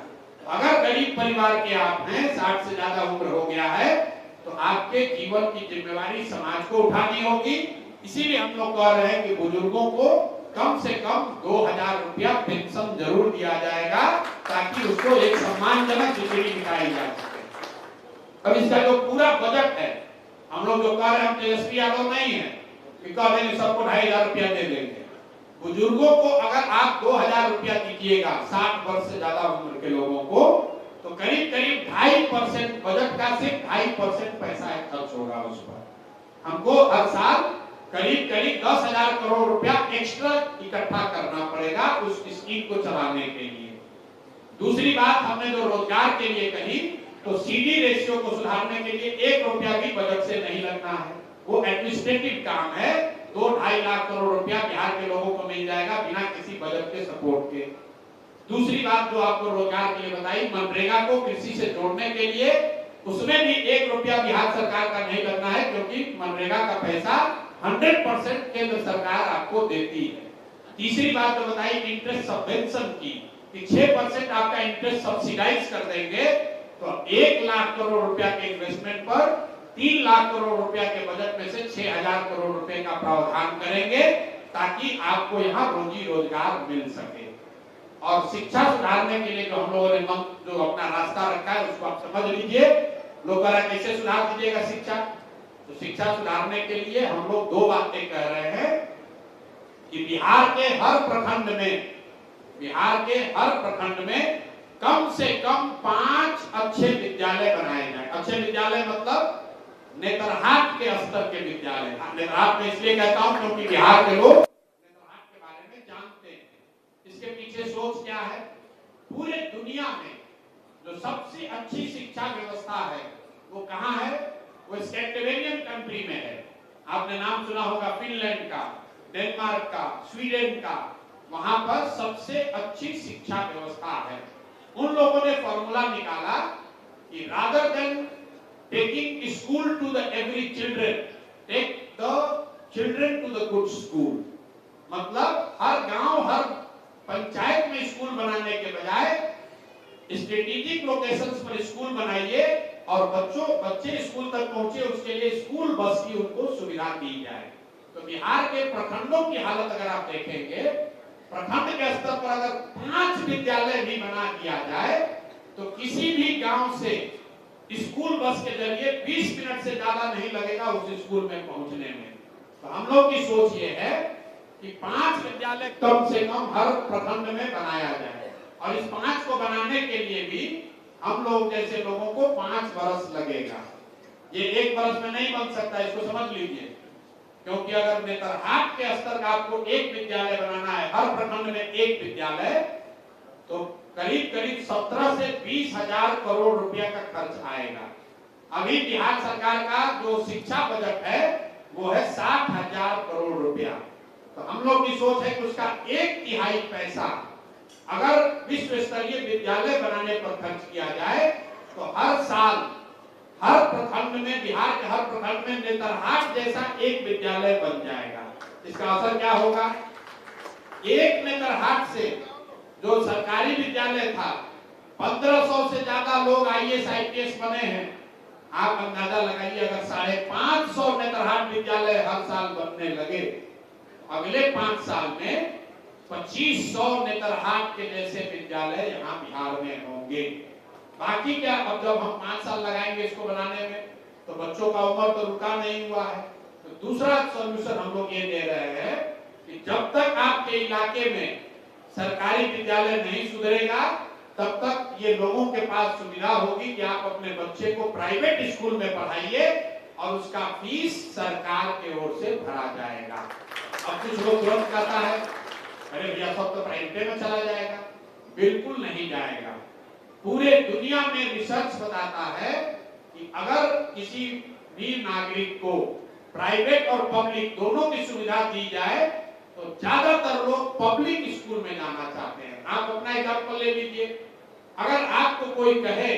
अगर गरीब परिवार के आप हैं, 60 से ज्यादा उम्र हो गया है, तो आपके जीवन की जिम्मेवारी समाज को उठानी होगी। इसीलिए हम लोग कह रहे हैं कि बुजुर्गों को कम से कम 2000 रुपया पेंशन जरूर दिया जाएगा ताकि उसको एक सम्मानजनक जिंदगी बिताई जा सके। अब इसका जो पूरा बजट है, हम लोग जो कह रहे हैं, हम तेजस्वी यादव नहीं है कि कह देंगे सबको 2500 रुपया दे देंगे। बुजुर्गों को अगर आप 2000 रुपया दीजिएगा 60 वर्ष से ज्यादा उम्र के लोगों को, तो करीब करीब 2.5% बजट का सिर्फ 2.5% पैसा खर्च होगा उस पर। हमको हर साल करीब करीब 10,000 करोड़ रुपया एक्स्ट्रा इकट्ठा करना पड़ेगा उस स्कीम को चलाने के लिए। दूसरी बात हमने जो रोजगार के लिए कही, तो सीडी रेशियो को सुधारने के लिए 1 रुपया भी बजट से नहीं लगना है, वो एडमिनिस्ट्रेटिव काम है। 2-2.5 लाख करोड़ रुपया बिहार के लोगों को मिल जाएगा बिना किसी बजट के सपोर्ट के। दूसरी बात जो आपको रोजगार के लिए बताई, मनरेगा को कृषि से जोड़ने के लिए, उसमें भी 1 रुपया बिहार सरकार का नहीं लगना है, क्योंकि मनरेगा का पैसा 100% केंद्र सरकार आपको देती है। तीसरी बात जो बताई इंटरेस्ट सबवेंशन की, कि 6% आपका इंटरेस्ट सब्सिडाइज कर देंगे, तो 1 लाख करोड़ रुपया के इन्वेस्टमेंट पर 3 लाख करोड़ रुपया के बजट में से 6000 करोड़ रुपए का प्रावधान करेंगे ताकि आपको यहाँ रोजी रोजगार मिल सके। और शिक्षा सुधारने के लिए जो हम लोगों ने जो अपना रास्ता रखा है उसको आप समझ लीजिए। लोग कह रहे हैं कैसे सुधार दीजिएगा शिक्षा, तो शिक्षा सुधारने के लिए हम लोग 2 बातें कह रहे हैं कि बिहार के हर प्रखंड में कम से कम 5 अच्छे विद्यालय बनाए जाए। अच्छे विद्यालय मतलब नेतरहाट के स्तर के विद्यालय। नेतरहाट में इसलिए कहता हूं क्योंकि बिहार के लोग नेतरहाट के बारे में जानते हैं। इसके पीछे सोच क्या है, पूरे दुनिया में जो सबसे अच्छी शिक्षा व्यवस्था है वो कहाँ है, वो स्कैंडिनेवियन कंट्री में है। आपने नाम सुना होगा फिनलैंड का, डेनमार्क का, स्वीडन का, वहां पर सबसे अच्छी शिक्षा व्यवस्था है। उन लोगों ने फॉर्मूला निकाला कि rather than taking school to the every children, take the children to the good school. मतलब हर गांव, हर पंचायत में स्कूल बनाने के बजाय स्ट्रेटेजिक लोकेशंस पर स्कूल बनाइए और बच्चे स्कूल तक पहुंचे, उसके लिए स्कूल बस की उनको सुविधा दी जाए। तो बिहार के प्रखंडों की हालत अगर आप देखेंगे, प्रखंड के स्तर पर अगर 5 विद्यालय भी बना दिया जाए तो किसी भी गांव से स्कूल बस के जरिए 20 मिनट से ज्यादा नहीं लगेगा उस स्कूल में पहुंचने में। तो हम लोग की सोच ये है कि 5 विद्यालय कम से कम हर प्रखंड में बनाया जाए, और इस 5 को बनाने के लिए भी हम लोग जैसे लोगों को 5 वर्ष लगेगा। ये 1 वर्ष में नहीं बन सकता, इसको समझ लीजिए। क्योंकि अगर नेतरहाट के स्तर का आपको 1 विद्यालय बनाना है, हर प्रखंड में 1 विद्यालय, तो करीब करीब 17 से 20 हजार करोड़ रुपया का खर्च आएगा। अभी बिहार सरकार का जो शिक्षा बजट है वो है 60,000 करोड़ रुपया। तो हम लोग की सोच है कि उसका 1/3 पैसा अगर विश्व स्तरीय विद्यालय बनाने पर खर्च किया जाए तो हर साल हर प्रखंड में, बिहार के हर प्रखंड में नेतरहाट जैसा 1 विद्यालय बन जाएगा। इसका असर क्या होगा, एक नेतरहाट से जो सरकारी विद्यालय था 1500 से ज्यादा लोग IAS IPS बने हैं, आप अंदाजा लगाइए, अगर 550 नेत्रहाट विद्यालय हर साल बनने लगे, अगले 5 साल में 2500 नेत्रहाट के जैसे विद्यालय यहाँ बिहार में होंगे। बाकी क्या, अब जब हम 5 साल लगाएंगे इसको बनाने में, तो बच्चों का उम्र तो रुका नहीं हुआ है। तो दूसरा सॉल्यूशन हम लोग ये दे रहे हैं कि जब तक आपके इलाके में सरकारी विद्यालय नहीं सुधरेगा, तब तक ये लोगों के पास सुविधा होगी कि आप अपने बच्चे को प्राइवेट स्कूल में पढ़ाइए और उसका फीस सरकार की ओर से भरा जाएगा। अब कुछ लोग तुरंत कहता है, अरे भैया सब तो प्राइवेट में चला जाएगा। बिल्कुल नहीं जाएगा। पूरे दुनिया में रिसर्च बताता है कि अगर किसी भी नागरिक को प्राइवेट और पब्लिक दोनों की सुविधा दी जाए तो ज्यादातर लोग पब्लिक स्कूल में जाना चाहते हैं। आप अपना एग्जाम्पल ले लीजिए, अगर आपको कोई कहे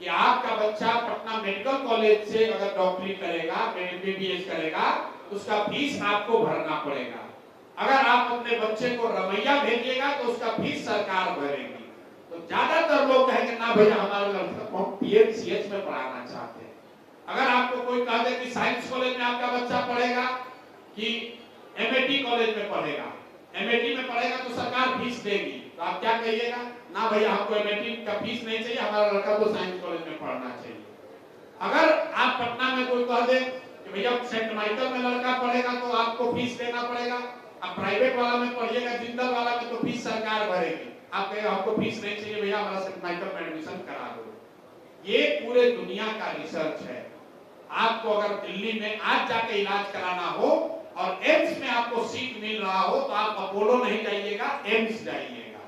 कि आपका बच्चा पटना मेडिकल कॉलेज से अगर डॉक्टरी करेगा, MBBS करेगा, उसका फीस आपको भरना पड़ेगा। अगर आप अपने बच्चे को रमैया भेजिएगा तो उसका फीस सरकार भरेगी। तो ज्यादातर लोग कहेंगे ना भैया हमारे लड़का को PMCH में पढ़ाना चाहते हैं। अगर आपको कोई कह दे कि साइंस कॉलेज में आपका बच्चा पढ़ेगा कि MAT कॉलेज में पढ़ेगा, MAT में पढ़ेगा तो सरकार फीस देगी, तो आप क्या कहिएगा, ना भैया हमको MAT का फीस नहीं चाहिए, हमारा लड़का तो साइंस कॉलेज में पढ़ना चाहिए। अगर आप पटना में कोई कह दे कि भैया सेंट माइकल में लड़का पढ़ेगा तो आपको फीस देना पड़ेगा, आप प्राइवेट वाला में पढ़िएगा, जिंदल वाला में तो फीस सरकार भरेगी, आप कहेगा हमको फीस नहीं चाहिए भैया हमारा सेंट माइकल में एडमिशन करा दो। ये पूरे दुनिया का रिसर्च है। आपको अगर दिल्ली में आज जाके इलाज कराना हो और एम्स में आपको सीट मिल रहा हो तो आप अपोलो नहीं जाइएगा, एम्स जाइएगा।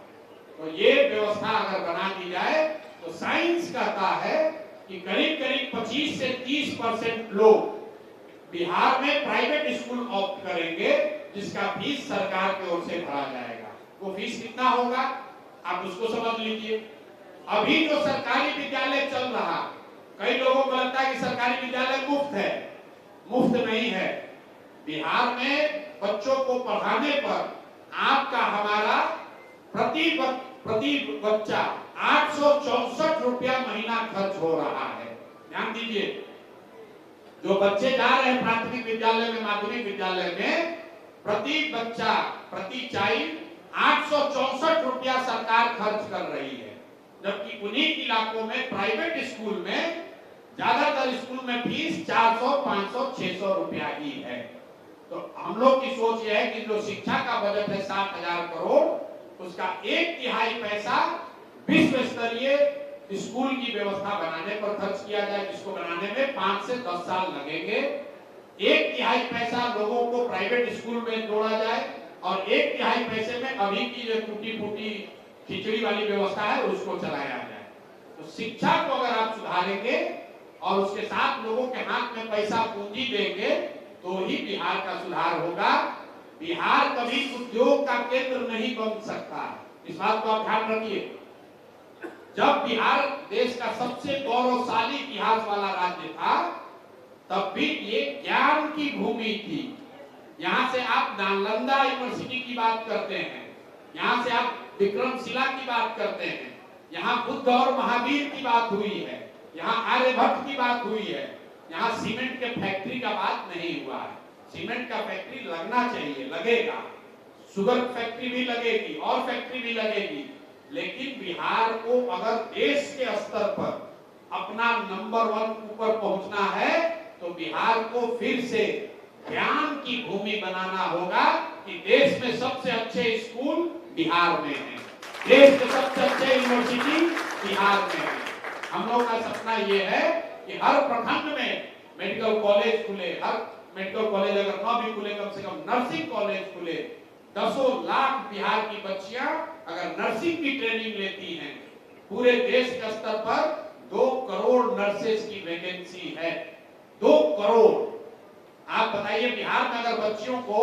तो ये व्यवस्था अगर बना दी जाए तो साइंस कहता है कि करीब करीब 25 से 30% लोग बिहार में प्राइवेट स्कूल ऑप्ट करेंगे, जिसका फीस सरकार की ओर से भरा जाएगा। वो फीस कितना होगा आप उसको समझ लीजिए। अभी जो सरकारी विद्यालय चल रहा, कई लोगों को लगता है कि सरकारी विद्यालय मुफ्त है। मुफ्त नहीं है। बिहार में बच्चों को पढ़ाने पर आपका हमारा प्रति बच्चा 864 रुपया महीना खर्च हो रहा है। ध्यान दीजिए, जो बच्चे जा रहे हैं प्राथमिक विद्यालय में, माध्यमिक विद्यालय में, प्रति बच्चा प्रति चाइल्ड 864 रुपया सरकार खर्च कर रही है। जबकि उन्हीं इलाकों में प्राइवेट स्कूल में ज्यादातर स्कूल में फीस 400, 500, 600 रुपया ही है। तो हम लोग की सोच यह है कि जो शिक्षा का बजट है 60,000 करोड़, उसका 1/3 पैसा विश्व स्तरीय स्कूल की व्यवस्था बनाने पर खर्च किया जाए, जिसको बनाने में 5 से 10 साल लगेंगे। 1/3 पैसा लोगों को प्राइवेट स्कूल में जोड़ा जाए और 1/3 पैसे में अभी की जो टूटी फूटी खिचड़ी वाली व्यवस्था है उसको चलाया जाए। तो शिक्षा को अगर आप सुधारेंगे और उसके साथ लोगों के हाथ में पैसा पूंजी देंगे तो ही बिहार का सुधार होगा। बिहार कभी उद्योग का केंद्र नहीं बन सकता, इस बात को आप ध्यान रखिए। जब बिहार देश का सबसे गौरवशाली इतिहास वाला राज्य था, तब भी ये ज्ञान की भूमि थी। यहाँ से आप नालंदा यूनिवर्सिटी की बात करते हैं, यहाँ से आप विक्रमशिला की बात करते हैं, यहाँ बुद्ध और महावीर की बात हुई है, यहाँ आर्यभट्ट की बात हुई है। यहाँ सीमेंट के फैक्ट्री का बात नहीं हुआ है। सीमेंट का फैक्ट्री लगना चाहिए, लगेगा, शुगर फैक्ट्री भी लगेगी और फैक्ट्री भी लगेगी। लेकिन बिहार को अगर देश के स्तर पर अपना नंबर 1 ऊपर पहुंचना है तो बिहार को फिर से ज्ञान की भूमि बनाना होगा कि देश में सबसे अच्छे स्कूल बिहार में हैं, देश के सबसे अच्छे यूनिवर्सिटी बिहार में है। हम लोग का सपना ये है कि हर प्रखंड में मेडिकल कॉलेज खुले, हर मेडिकल कॉलेज अगर न भी खुले, कम से कम नर्सिंग कॉलेज खुले। 10 लाख बिहार की बच्चियां अगर नर्सिंग की ट्रेनिंग लेती हैं, पूरे देश के स्तर पर 2 करोड़ नर्सेज की वैकेंसी है। 2 करोड़। आप बताइए बिहार में अगर बच्चियों को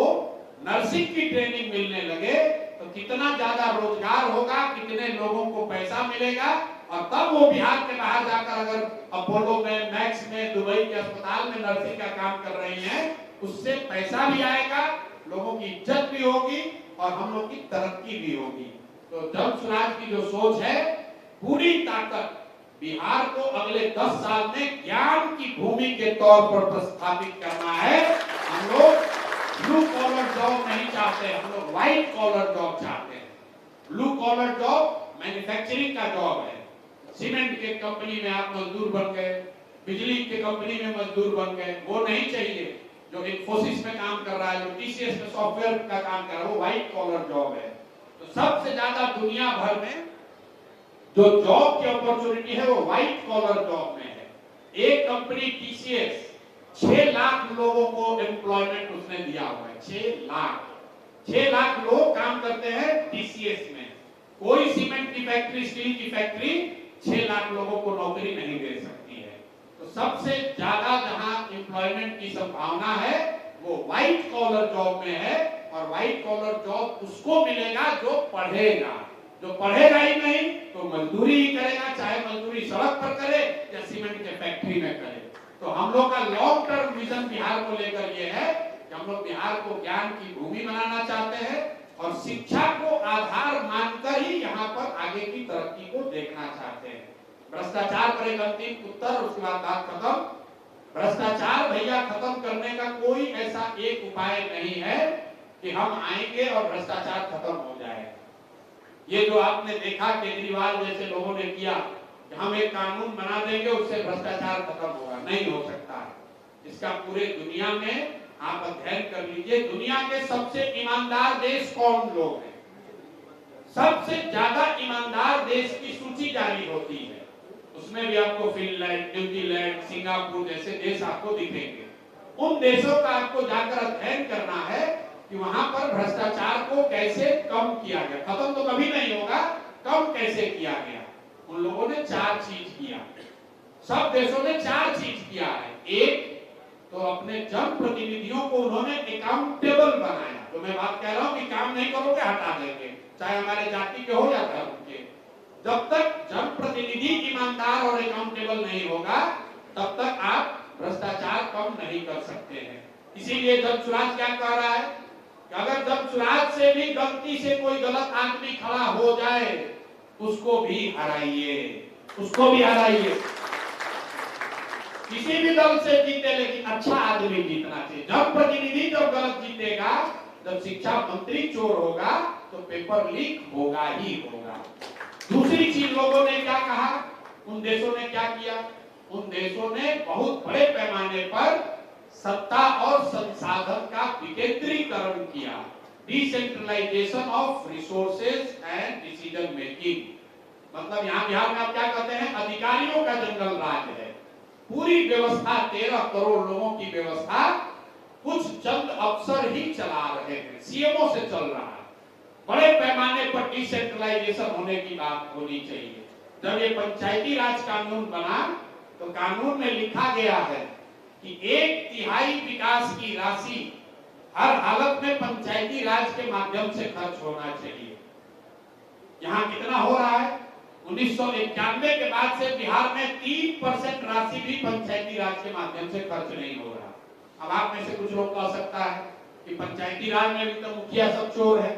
नर्सिंग की ट्रेनिंग मिलने लगे तो कितना ज्यादा रोजगार होगा, कितने लोगों को पैसा मिलेगा, और तब वो बिहार के बाहर जाकर अगर अपोलो में, मैक्स में, दुबई के अस्पताल में नर्सिंग का काम कर रही हैं, उससे पैसा भी आएगा, लोगों की इज्जत भी होगी और हम लोग की तरक्की भी होगी। तो जन स्वराज की जो सोच है, पूरी ताकत बिहार को अगले 10 साल में ज्ञान की भूमि के तौर पर प्रस्थापित करना है। हम लोग ब्लू कॉलर जॉब नहीं चाहते, हम लोग व्हाइट कॉलर जॉब चाहते हैं। ब्लू कॉलर जॉब मैन्युफैक्चरिंग का जॉब है। सीमेंट के कंपनी में आप मजदूर बन गए, बिजली के कंपनी में मजदूर बन गए, वो नहीं चाहिए। जो इन्फोसिस में काम कर रहा है, जो टीसीएस में सॉफ्टवेयर का काम कर रहा है, वो व्हाइट कॉलर जॉब है। तो सबसे ज्यादा दुनिया भर में जो जॉब की अपॉर्चुनिटी है वो व्हाइट कॉलर जॉब में है। एक कंपनी टीसीएस 6 लाख लोगों को एम्प्लॉयमेंट उसने दिया हुआ है। 6 लाख लोग काम करते हैं टीसीएस में। कोई सीमेंट की फैक्ट्री, स्टील की फैक्ट्री 6 लाख लोगों को नौकरी नहीं दे सकती है। तो सबसे ज्यादा जहां एम्प्लॉयमेंट की संभावना है वो व्हाइट कॉलर जॉब में है। और व्हाइट कॉलर जॉब उसको मिलेगा जो पढ़ेगा। जो पढ़ेगा ही नहीं तो मजदूरी ही करेगा, चाहे मजदूरी सड़क पर करे या सीमेंट के फैक्ट्री में करे। तो हम लोग का लॉन्ग टर्म विजन बिहार को लेकर ये है कि हम लोग बिहार को ज्ञान की भूमि बनाना चाहते हैं और शिक्षा को आधार मानकर ही यहाँ पर आगे की तरक्की को देखना चाहते हैं। भ्रष्टाचार पर एक अंतिम उत्तर, उसके बाद बात खत्म। भ्रष्टाचार भैया खत्म करने का कोई ऐसा एक उपाय नहीं है कि हम आएंगे और भ्रष्टाचार खत्म हो जाएगा। ये जो आपने देखा केजरीवाल जैसे लोगों ने किया कि हम एक कानून बना देंगे उससे भ्रष्टाचार खत्म होगा, नहीं हो सकता है। इसका पूरे दुनिया में आप अध्ययन कर लीजिए। दुनिया के सबसे ईमानदार देश कौन लोग हैं? सबसे ज्यादा ईमानदार देश की सूची जारी होती है, उसमें भी आपको फिनलैंड, न्यूजीलैंड, सिंगापुर जैसे देश आपको दिखेंगे। उन देशों का आपको जाकर अध्ययन करना है कि वहां पर भ्रष्टाचार को कैसे कम किया गया। खत्म तो कभी नहीं होगा, कम कैसे किया गया। उन लोगों ने 4 चीज किया, सब देशों ने 4 चीज किया है। एक तो अपने जनप्रतिनिधियों को उन्होंने अकाउंटेबल बनाया। तो मैं बात कह रहा हूं कि काम नहीं करोगे हटा देंगे, चाहे हमारे जाति के हो या धर्म के। जब तक जनप्रतिनिधि ईमानदार और अकाउंटेबल नहीं होगा तब तक आप भ्रष्टाचार कम नहीं कर सकते हैं। इसीलिए जब सुराज क्या कह रहा है कि अगर जब सुराज से भी गलती से कोई गलत आदमी खड़ा हो जाए उसको भी हराइए, उसको भी हराइए। किसी भी दल से जीते लेकिन अच्छा आदमी जीतना चाहिए। जब प्रतिनिधि जब गलत जीतेगा, जब शिक्षा मंत्री चोर होगा तो पेपर लीक होगा ही होगा। दूसरी चीज लोगों ने क्या कहा, उन देशों ने क्या किया? उन देशों ने बहुत बड़े पैमाने पर सत्ता और संसाधन का विकेंद्रीकरण किया। Decentralisation of resources and decision making. मतलब यहाँ बिहार में आप क्या कहते हैं? अधिकारियों का जंगल राज है। पूरी व्यवस्था 13 करोड़ लोगों की व्यवस्था कुछ चंद अफसर ही चला रहे हैं, सीएमओ से चल रहा है। बड़े पैमाने पर डिसेंट्रलाइजेशन होने की बात होनी चाहिए। जब ये पंचायती राज कानून बना तो कानून में लिखा गया है कि 1/3 विकास की राशि हर हालत में पंचायती राज के माध्यम से खर्च होना चाहिए। यहाँ कितना हो रहा है? 1991 के बाद से बिहार में 3% राशि भी पंचायती राज के माध्यम से खर्च नहीं हो रहा। अब आप में से कुछ लोग कह सकता है कि पंचायती राज में भी तो मुखिया सब चोर है,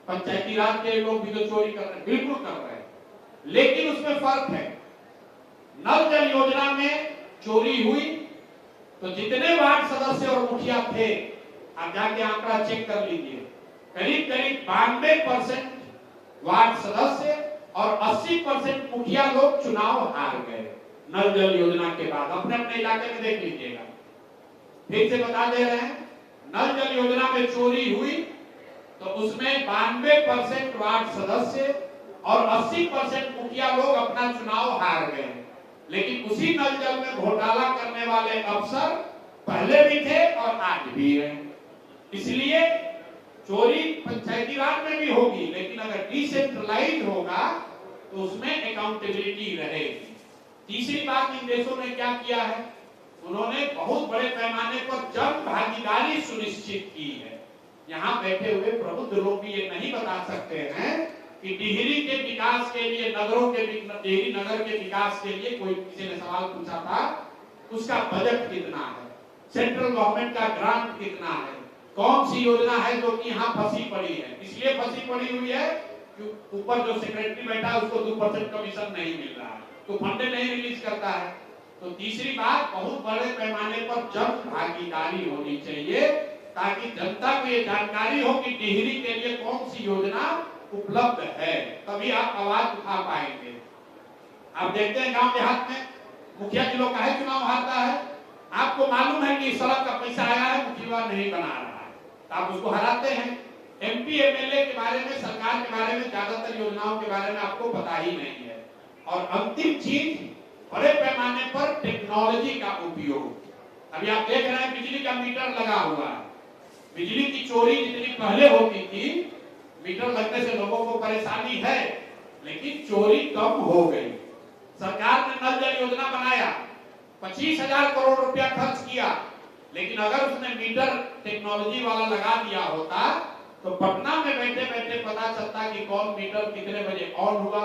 पंचायती राज के लोग भी तो चोरी कर रहे हैं। बिल्कुल कर रहे हैं, लेकिन उसमें फर्क है। नल जल योजना में चोरी हुई तो जितने वार्ड सदस्य और मुखिया थे, आप जाके आंकड़ा चेक कर लीजिए, करीब करीब 92% वार्ड सदस्य और 80% मुखिया लोग चुनाव हार गए नल जल योजना के बाद। अपने अपने इलाके में देख लीजिएगा। फिर से बता दे रहे हैं, नल जल योजना में चोरी हुई तो उसमें 92% वार्ड सदस्य और 80% मुखिया लोग अपना चुनाव हार गए। लेकिन उसी नल जल में घोटाला करने वाले अफसर पहले भी थे और आज भी हैं। इसलिए चोरी पंचायती राज में भी होगी, लेकिन अगर डिसेंट्रलाइज होगा तो उसमें अकाउंटेबिलिटी रहेगी। तीसरी बात इन देशों ने क्या किया है, उन्होंने बहुत बड़े पैमाने पर जन भागीदारी सुनिश्चित की है। यहाँ बैठे हुए प्रबुद्ध लोग भी ये नहीं बता सकते हैं कि टिहरी के विकास के लिए, नगरों के टिहरी नगर के विकास के लिए कोई किसी ने सवाल पूछा था, उसका बजट कितना है, सेंट्रल गवर्नमेंट का ग्रांट कितना है, कौन सी योजना है जो कि यहाँ फंसी पड़ी है। इसलिए फंसी पड़ी हुई है कि ऊपर जो सेक्रेटरी बैठा है उसको 2% कमीशन नहीं मिल रहा है। तो फंड नहीं रिलीज करता है। तो तीसरी बात, बहुत बड़े पैमाने पर जन भागीदारी होनी चाहिए ताकि जनता को ये जानकारी हो कि टिहरी के लिए कौन सी योजना उपलब्ध है, तभी आप आवाज उठा पाएंगे। आप देखते हैं गांव देहात में मुखिया जी लोग काहे चुनाव हारता है, आपको मालूम है कि सड़क का पैसा आया है, मुखिया नहीं बना रहा है, तो आप उसको हराते हैं। एमपी एमएलए के बारे में, सरकार के बारे में, ज्यादातर योजनाओं के बारे में आपको पता ही नहीं है। और अंतिम चीज, बड़े पैमाने पर टेक्नोलॉजी का उपयोग। अभी आप देख रहे हैं बिजली का मीटर लगा हुआ है, बिजली की चोरी जितनी पहले होती थी, मीटर लगने से लोगों को परेशानी है, लेकिन चोरी कम हो गई। सरकार ने नल जल योजना बनाया, 25,000 करोड़ रुपया खर्च किया, लेकिन अगर उसने मीटर टेक्नोलॉजी वाला लगा दिया होता तो पटना में बैठे बैठे पता चलता कि कौन मीटर कितने बजे ऑन हुआ,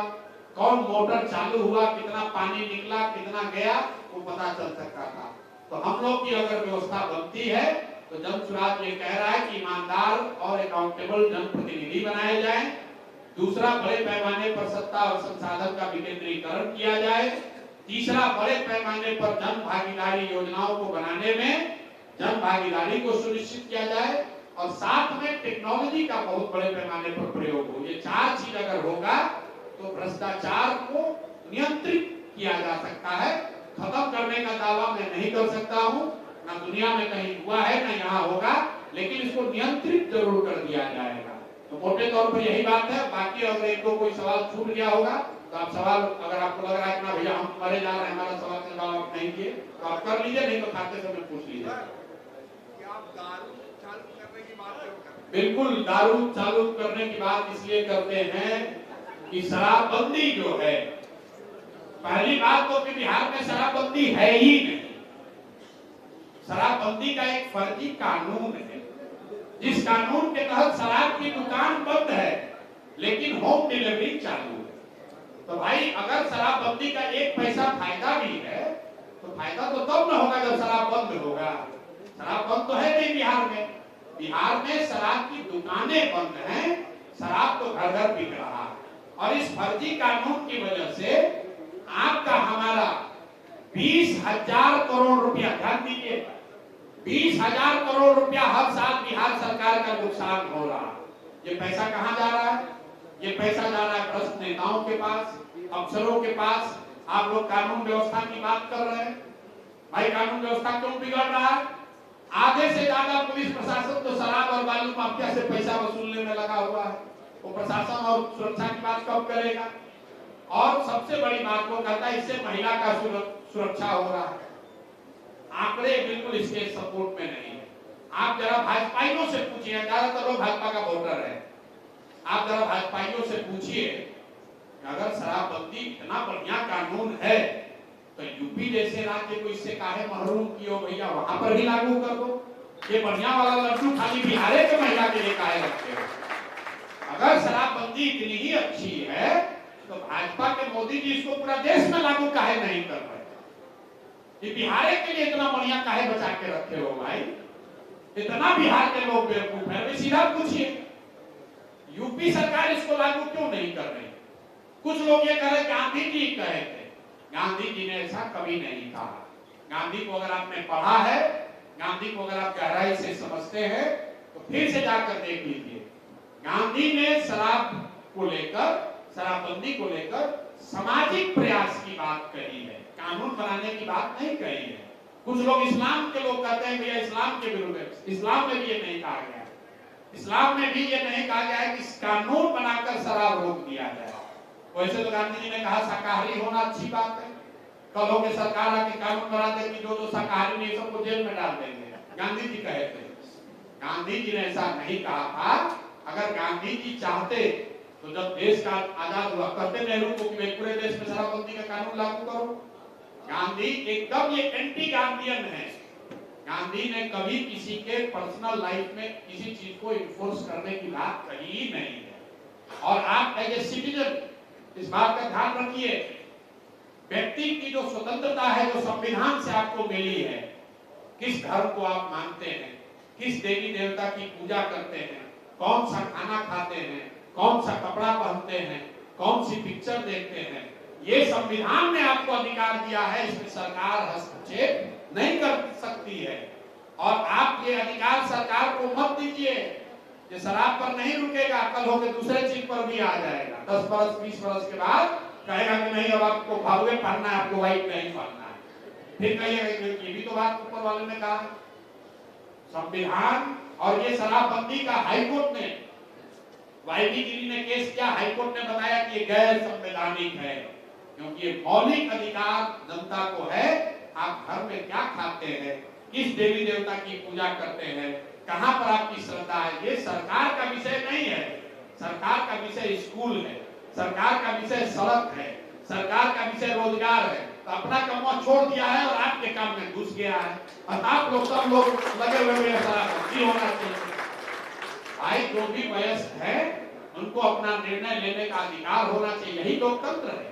कौन मोटर चालू हुआ, कितना पानी निकला, कितना गया, वो पता चल सकता था। तो हम लोग की अगर व्यवस्था बनती है तो जन सुराज ये कह रहा है कि ईमानदार और अकाउंटेबल जनप्रतिनिधि बनाए जाएं। दूसरा, बड़े पैमाने पर सत्ता और संसाधन का विकेंद्रीकरण किया जाए। तीसरा, बड़े पैमाने पर जन भागीदारी योजनाओं को बनाने में जन भागीदारी को सुनिश्चित किया जाए, और साथ में टेक्नोलॉजी का बहुत बड़े पैमाने पर प्रयोग हो। ये चार चीज अगर होगा तो भ्रष्टाचार को नियंत्रित किया जा सकता है। खत्म करने का दावा मैं नहीं कर सकता हूँ, ना दुनिया में कहीं हुआ है, ना यहाँ होगा, लेकिन इसको नियंत्रित जरूर कर दिया जाएगा। तो मोटे तौर पर यही बात है। बाकी अगर एक दो कोई सवाल छूट गया होगा तो आप सवाल, अगर आपको लग रहा है कि ना भैया हम मरे जा रहे हैं, हमारा सवाल का जवाब आप नहीं दिए, तो आप कर लीजिए, नहीं तो खाते समय पूछ लीजिए। बिल्कुल, दारू चालू करने की बात इसलिए करते हैं कि शराबबंदी जो है, पहली बात तो कि बिहार में शराबबंदी है ही नहीं। शराबबंदी का एक फर्जी कानून है, जिस कानून के तहत शराब की दुकान बंद है लेकिन होम डिलीवरी चालू है। तो भाई, अगर शराबबंदी का एक पैसा फायदा भी है तो फायदा तो तब न होगा जब शराब बंद होगा। शराब बंद तो है नहीं बिहार में। बिहार में शराब की दुकानें बंद हैं, शराब तो घर घर बिक रहा है। और इस फर्जी कानून की वजह से आपका हमारा 20,000 करोड़ रुपया, ध्यान दीजिए, 20,000 करोड़ रुपया हर साल बिहार सरकार का नुकसान हो रहा है। ये पैसा कहां जा रहा है? ये पैसा जा रहा है भ्रष्ट नेताओं के पास, अफसरों के पास। आप लोग कानून व्यवस्था की बात कर रहे हैं, भाई कानून व्यवस्था क्यों बिगड़ रहा है? आधे से ज्यादा पुलिस प्रशासन तो शराब और बालू माफिया से पैसा वसूलने में लगा हुआ है। वो प्रशासन और सुरक्षा की बात कब करेगा? और सबसे बड़ी बात वो कहता है इससे महिला का सुरक्षा हो रहा है। आंकड़े बिल्कुल इसके सपोर्ट में नहीं है। आप जरा भाजपाइयों से पूछिए, ज्यादातर लोग भाजपा का वोटर है, आप जरा भाजपाइयों से पूछिए, अगर शराबबंदी इतना बढ़िया कानून है तो यूपी जैसे राज्य को इससे काहे महरूम किए भैया, वहां पर भी लागू कर दो। ये बढ़िया वाला लड्डू खाली बिहार के महिला के लिए काहे रखते हो? अगर शराबबंदी इतनी ही अच्छी है तो भाजपा के मोदी जी इसको पूरा देश में लागू काहे नहीं कर रहे? ये बिहार के लिए इतना बढ़िया काहे बचा के रखे हो भाई? इतना बिहार के लोग बेवकूफ है? सीधा पूछिए, यूपी सरकार इसको लागू क्यों नहीं कर रही? कुछ लोग ये कह रहे गांधी जी कहे थे, गांधी जी ने ऐसा कभी नहीं कहा। गांधी को अगर आपने पढ़ा है, गांधी को अगर आप गहराई से समझते हैं तो फिर से जाकर देख लीजिए। गांधी ने शराब को लेकर, शराबबंदी को लेकर सामाजिक प्रयास की बात कही है, कानून बनाने की बात नहीं कही है। कुछ लोग इस्लाम के लोग कहते हैं भैया इस्लाम के विरुद्ध है। इस्लाम में भी ये नहीं कहा गया, इस्लाम में भी ये नहीं कहा गया है कि कानून बनाकर शराब रोक दिया जाए। वैसे तो गांधी जी ने कहा शाकाहारी होना अच्छी बात है, कल हो के सरकार आके कानून बना देगी जो शाकाहारी नहीं सबको जेल में डाल देंगे, गांधी जी कहे थे। गांधी जी ने ऐसा नहीं कहा था। अगर गांधी जी चाहते तो जब देश का आजाद हुआ कहते नेहरू को कि पूरे देश में शराबबंदी का कानून लागू करो। गांधी एकदम ये एंटी गांधीयन है। गांधी ने कभी किसी के पर्सनल लाइफ में किसी चीज को इन्फोर्स करने की बात कही ही नहीं है। और आप एज ए सिटीजन इस बात का ध्यान रखिए, व्यक्ति की जो स्वतंत्रता है, जो संविधान से आपको मिली है, किस धर्म को आप मानते हैं, किस देवी देवता की पूजा करते हैं, कौन सा खाना खाते हैं, कौन सा कपड़ा पहनते हैं, कौन सी पिक्चर देखते हैं, ये संविधान ने आपको अधिकार दिया है, इसमें सरकार हस्तक्षेप नहीं कर सकती है। और आप ये अधिकार सरकार को मत दीजिए। ये शराब पर नहीं रुकेगा, कल होकर दूसरे चीज पर भी आ जाएगा। 10 वर्ष 20 वर्ष के बाद कहेगा कि नहीं अब आपको भगवे पढ़ना है, आपको व्हाइट नहीं पढ़ना है। फिर कहिएगा ये भी तो बात ऊपर वाले ने कहा। संविधान और ये शराबबंदी का हाईकोर्ट ने, वाईबी गिरी ने केस किया, हाईकोर्ट ने बताया कि ये गैर संवैधानिक है, क्योंकि ये मौलिक अधिकार जनता को है। आप घर में क्या खाते हैं, किस देवी देवता की पूजा करते हैं, कहां पर आपकी श्रद्धा है, ये सरकार का विषय नहीं है। सरकार का विषय स्कूल है, सरकार का विषय सड़क है, सरकार का विषय रोजगार है। तो अपना कमवा छोड़ दिया है और आपके काम में घुस गया है। और आप लोग सब लोग लगे हुए शराबबंदी होना चाहिए। भाई जो भी वयस्क है उनको अपना निर्णय लेने का अधिकार होना चाहिए, यही लोकतंत्र है।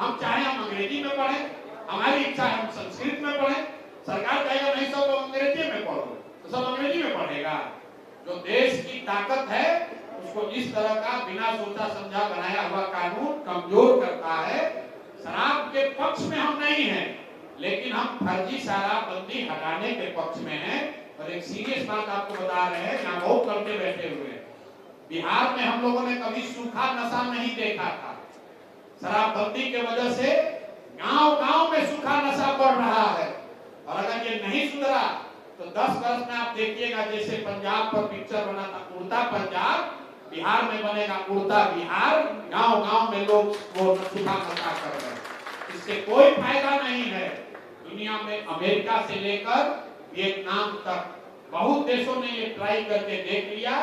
हम चाहे हम अंग्रेजी में पढ़ें, हमारी इच्छा है हम संस्कृत में पढ़ें, सरकार कहेगा नहीं सब लोग अंग्रेजी में पढ़ो, तो सब अंग्रेजी में पढ़ेगा। जो देश की ताकत है उसको इस तरह का बिना सोचा समझा बनाया हुआ कानून कमजोर करता है। शराब के पक्ष में हम नहीं हैं, लेकिन हम फर्जी शराबबंदी हटाने के पक्ष में हैं। और एक सीरियस बात आपको बता रहे हैं, यहाँ बहुत करके बैठे हुए हैं। बिहार में हम लोगों ने कभी सूखा नशा नहीं देखा था। शराबबंदी के वजह से गांव-गांव में सूखा नशा बढ़ रहा है। और अगर ये नहीं सुधरा तो 10 वर्ष में आप देखिएगा, जैसे पंजाब पर पिक्चर बना था उड़ता पंजाब, बिहार में बनेगा उड़ता बिहार। गांव-गांव में लोग वो सूखा नशा कर रहे हैं। इससे कोई फायदा नहीं है। दुनिया में अमेरिका से लेकर वियतनाम तक बहुत देशों ने ये ट्राई करके देख लिया।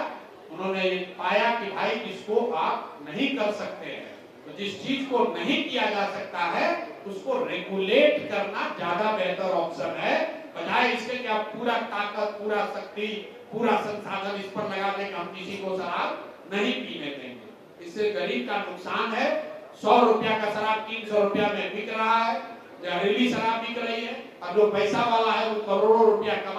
उन्होंने ये पाया कि भाई इसको आप नहीं कर सकते हैं। तो जिस चीज को नहीं किया जा सकता है उसको रेगुलेट करना ज्यादा बेहतर ऑप्शन है, बजाय इसके कि आप पूरा ताकत, पूरा शक्ति, पूरा संसाधन इस पर लगा दें कि हम किसी को शराब नहीं पीने देंगे। इससे गरीब का नुकसान है। 100 रुपया का शराब 300 रुपया में बिक रहा है, जहरीली शराब बिक रही है। अब जो पैसा वाला है वो करोड़ों रुपया कमा